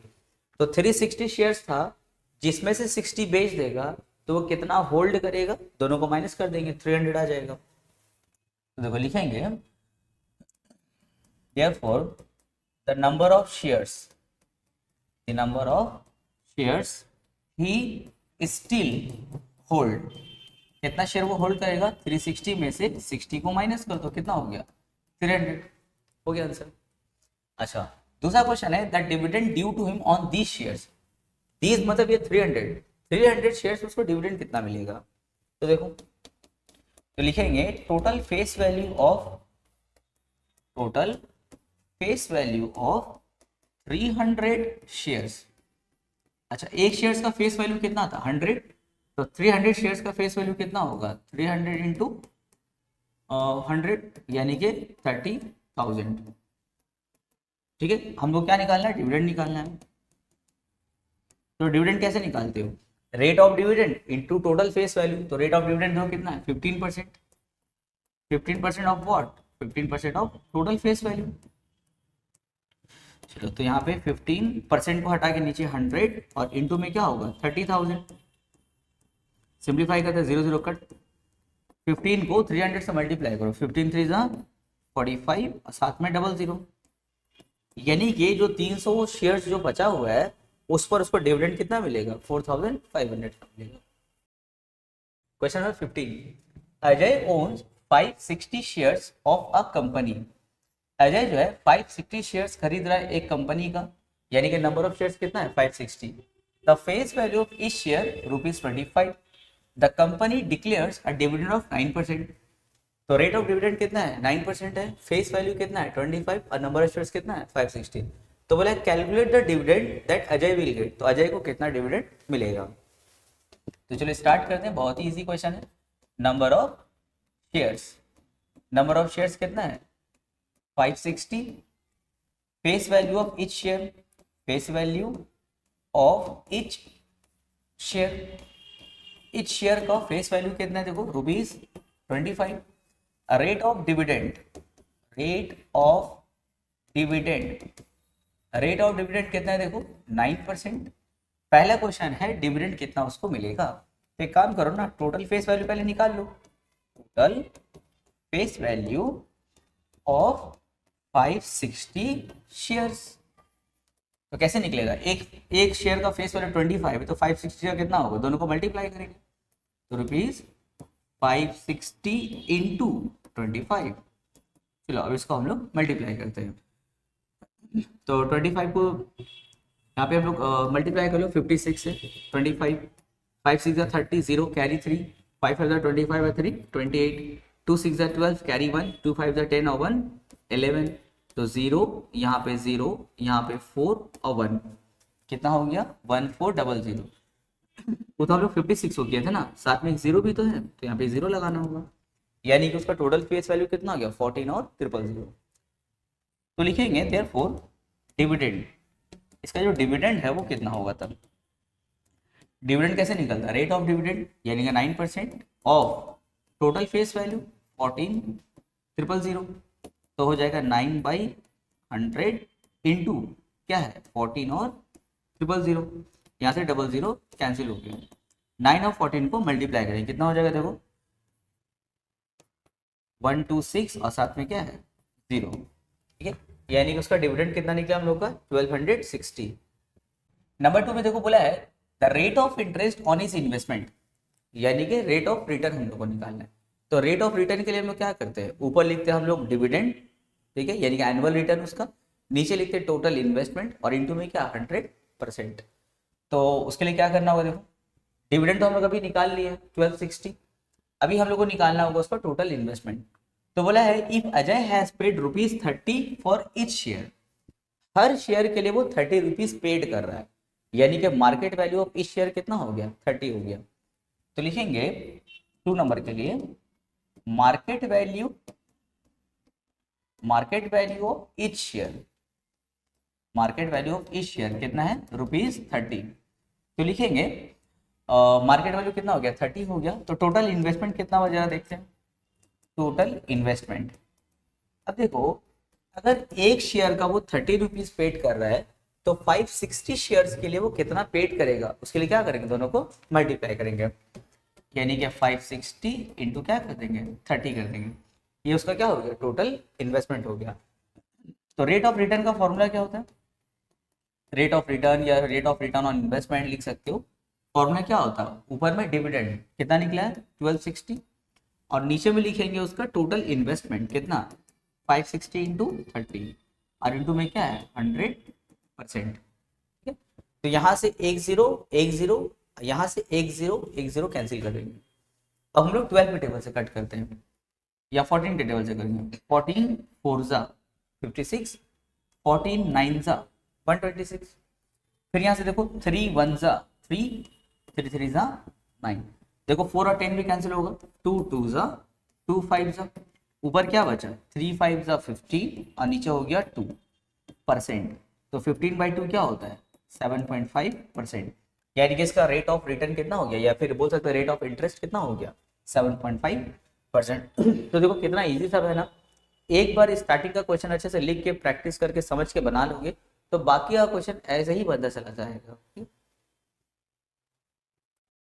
तो 360 शेयर्स था, जिसमें से 60 बेच देगा तो वो कितना होल्ड करेगा, दोनों को माइनस कर देंगे 300 आ जाएगा। तो देखो लिखेंगे therefore the number of shares, the number of shares he still hold, कितना शेयर वो होल्ड करेगा 360 में से 60 को माइनस कर दो, कितना हो गया 300, हो गया आंसर। अच्छा, दूसरा क्वेश्चन है that dividend due to him on these shares, these मतलब ये 300 शेयर्स, उसको डिविडेंड कितना मिलेगा। तो देखो तो लिखेंगे total face value of 300 shares. अच्छा, एक शेयर्स का फेस वैल्यू कितना था 100, तो 300 शेयर्स का फेस वैल्यू कितना होगा 300 इंटू 100 यानी कि 30, 1000। ठीक है, हमको क्या निकालना है, डिविडेंड निकालना है। तो डिविडेंड कैसे निकालते हो, rate of dividend into total face value. तो रेट ऑफ डिविडेंड हो कितना है 15%। 15% of what, 15% of total face value. चलो तो यहाँ पे 15% को हटा के नीचे 100 और इनटू में क्या होगा 30,000। सिंप्लीफाई करते 0 0 कट, 15 को 300 से मल्टीप्लाई करो, 15 3 45 और साथ में 00, यानी कि जो 300 शेयर्स जो बचा हुआ है उस पर उसको डिविडेंड कितना मिलेगा 4500 का मिलेगा। Question number 15, Ajay owns 560 shares of a company. Ajay जो है 560 शेयर्स खरीद रहा है एक कंपनी का, यानी कि नंबर ऑफ शेयर्स कितना है 560। The face value of each share ₹25। The company declares a dividend of 9%। तो रेट ऑफ डिविडेंड कितना है 9% है, फेस वैल्यू कितना है 25 और नंबर ऑफ शेयर्स कितना है 560। तो बोला calculate the dividend that Ajay will get, तो अजय को कितना डिविडेंड मिलेगा। तो चलो स्टार्ट करते हैं, बहुत ही इजी क्वेश्चन है। Number of shares, number of shares कितना है 560। Face value of each share, face value of each share, each share का फेस वैल्यू कितना है देखो ₹25। Rate of dividend, rate of dividend, rate of dividend कितना है देखो 9%। पहला क्वेश्चन है डिविडेंड कितना उसको मिलेगा। तो एक काम करो ना, टोटल फेस वैल्यू पहले निकाल लो, total face value of 560 shares. तो कैसे निकलेगा, एक शेयर का फेस वैल्यू 25 है तो 560 का कितना होगा, दोनों को मल्टीप्लाई करेंगे तो ₹560 इंटू 25। चलो अब इसको हम लोग मल्टीप्लाई करते हैं। तो 25 को यहाँ पे हम लोग मल्टीप्लाई कर लो 56 से, 25 5 6 30, 0 कैरी 3, 5 25 है 3 28, 2 6 12 कैरी 1, 2 5 10 और 1 11, तो 0 यहाँ पे 0, यहाँ पे 4 और 1, कितना हो गया 1400। वो तो हम लोग 56 हो गया था ना, साथ में एक 0 भी तो है तो यहाँ पे 0 लगाना होगा, यानी कि उसका टोटल फेस वैल्यू कितना हो गया 14 और 000। तो लिखेंगे देयरफॉर डिविडेंड, इसका जो डिविडेंड है वो कितना होगा। तब डिविडेंड कैसे निकलता है, रेट ऑफ डिविडेंड यानी कि 9% ऑफ टोटल फेस वैल्यू 14,000, तो हो जाएगा 9/100 इंटू क्या है 14 और 000, यहाँ से 00 कैंसिल हो गया। 9 और 14 को मल्टीप्लाई करेंगे कितना हो जाएगा देखो 126 और साथ में क्या है 0, ठीक है, यानी कि उसका डिविडेंड कितना निकला हम लोग का 1260। नंबर 2 में देखो बोला है the rate of interest on इस इन्वेस्टमेंट, यानी कि रेट ऑफ रिटर्न हम लोग को निकालना है। तो रेट ऑफ रिटर्न के लिए हम लोग क्या करते हैं, ऊपर लिखते हैं हम लोग डिविडेंड, ठीक है, यानी कि एनुअल रिटर्न उसका, नीचे लिखते हैं टोटल इन्वेस्टमेंट और इनटू में क्या 100%। तो उसके लिए क्या करना होगा देखो, डिविडेंड तो हम लोग अभी निकाल लिए 1260, अभी हम लोग को निकालना होगा उसका टोटल इन्वेस्टमेंट। तो बोला है if Ajay has paid ₹30 for each share, her share के लिए वो 30 रुपीज पेड कर रहा है, यानी कि market value of each share कितना हो गया 30 हो गया। तो लिखेंगे 2 नंबर के लिए market value of each share, market value of each share कितना है ₹30। तो लिखेंगे मार्केट वैल्यू कितना हो गया 30 हो गया, तो टोटल इन्वेस्टमेंट कितना हो जाएगा देखते हैं, टोटल इन्वेस्टमेंट। अब देखो अगर एक शेयर का वो 30 रुपीज पेड कर रहा है तो 560 शेयर्स के लिए वो कितना पेड करेगा, उसके लिए क्या करेंगे दोनों को मल्टीप्लाई करेंगे, यानी कि 560 इंटू क्या कर देंगे 30 कर देंगे, ये उसका क्या हो गया टोटल इन्वेस्टमेंट हो गया। तो रेट ऑफ रिटर्न का फॉर्मूला क्या होता है, रेट ऑफ रिटर्न या rate of return on investment लिख सकते हो। फॉर्मूला क्या होता है, ऊपर में डिविडेंड कितना निकला है 1260 और नीचे में लिखेंगे उसका टोटल इन्वेस्टमेंट कितना 560 इंटू 30 और इंटू में क्या है 100%, ठीक है। तो यहाँ से एक जीरो यहाँ से एक जीरो कैंसिल कर देंगे। अब हम लोग 12 के टेबल से कट करते हैं या 14 के टेबल से करेंगे, 14 4 जा 56, 14 9 जा 126, फिर यहाँ से देखो 3 1 जा 3, 3 3 जा 9, देखो 4 और 10 भी कैंसिल होगा, 2 2 जा 2 5 जा ऊपर क्या बचा, 3 5 15 और नीचे हो गया 2%। तो 15/2 क्या होता है, 7.5%। यानी कि इसका रेट ऑफ रिटर्न कितना हो गया, या फिर बोल सकते हैं रेट ऑफ इंटरेस्ट कितना हो गया, 7.5%। तो देखो कितना इजी सब है ना। एक बार स्टार्टिंग का क्वेश्चन अच्छे से लिख के प्रैक्टिस करके समझ के बना लोगे तो बाकी का क्वेश्चन ऐसे ही बनता चला जाएगा।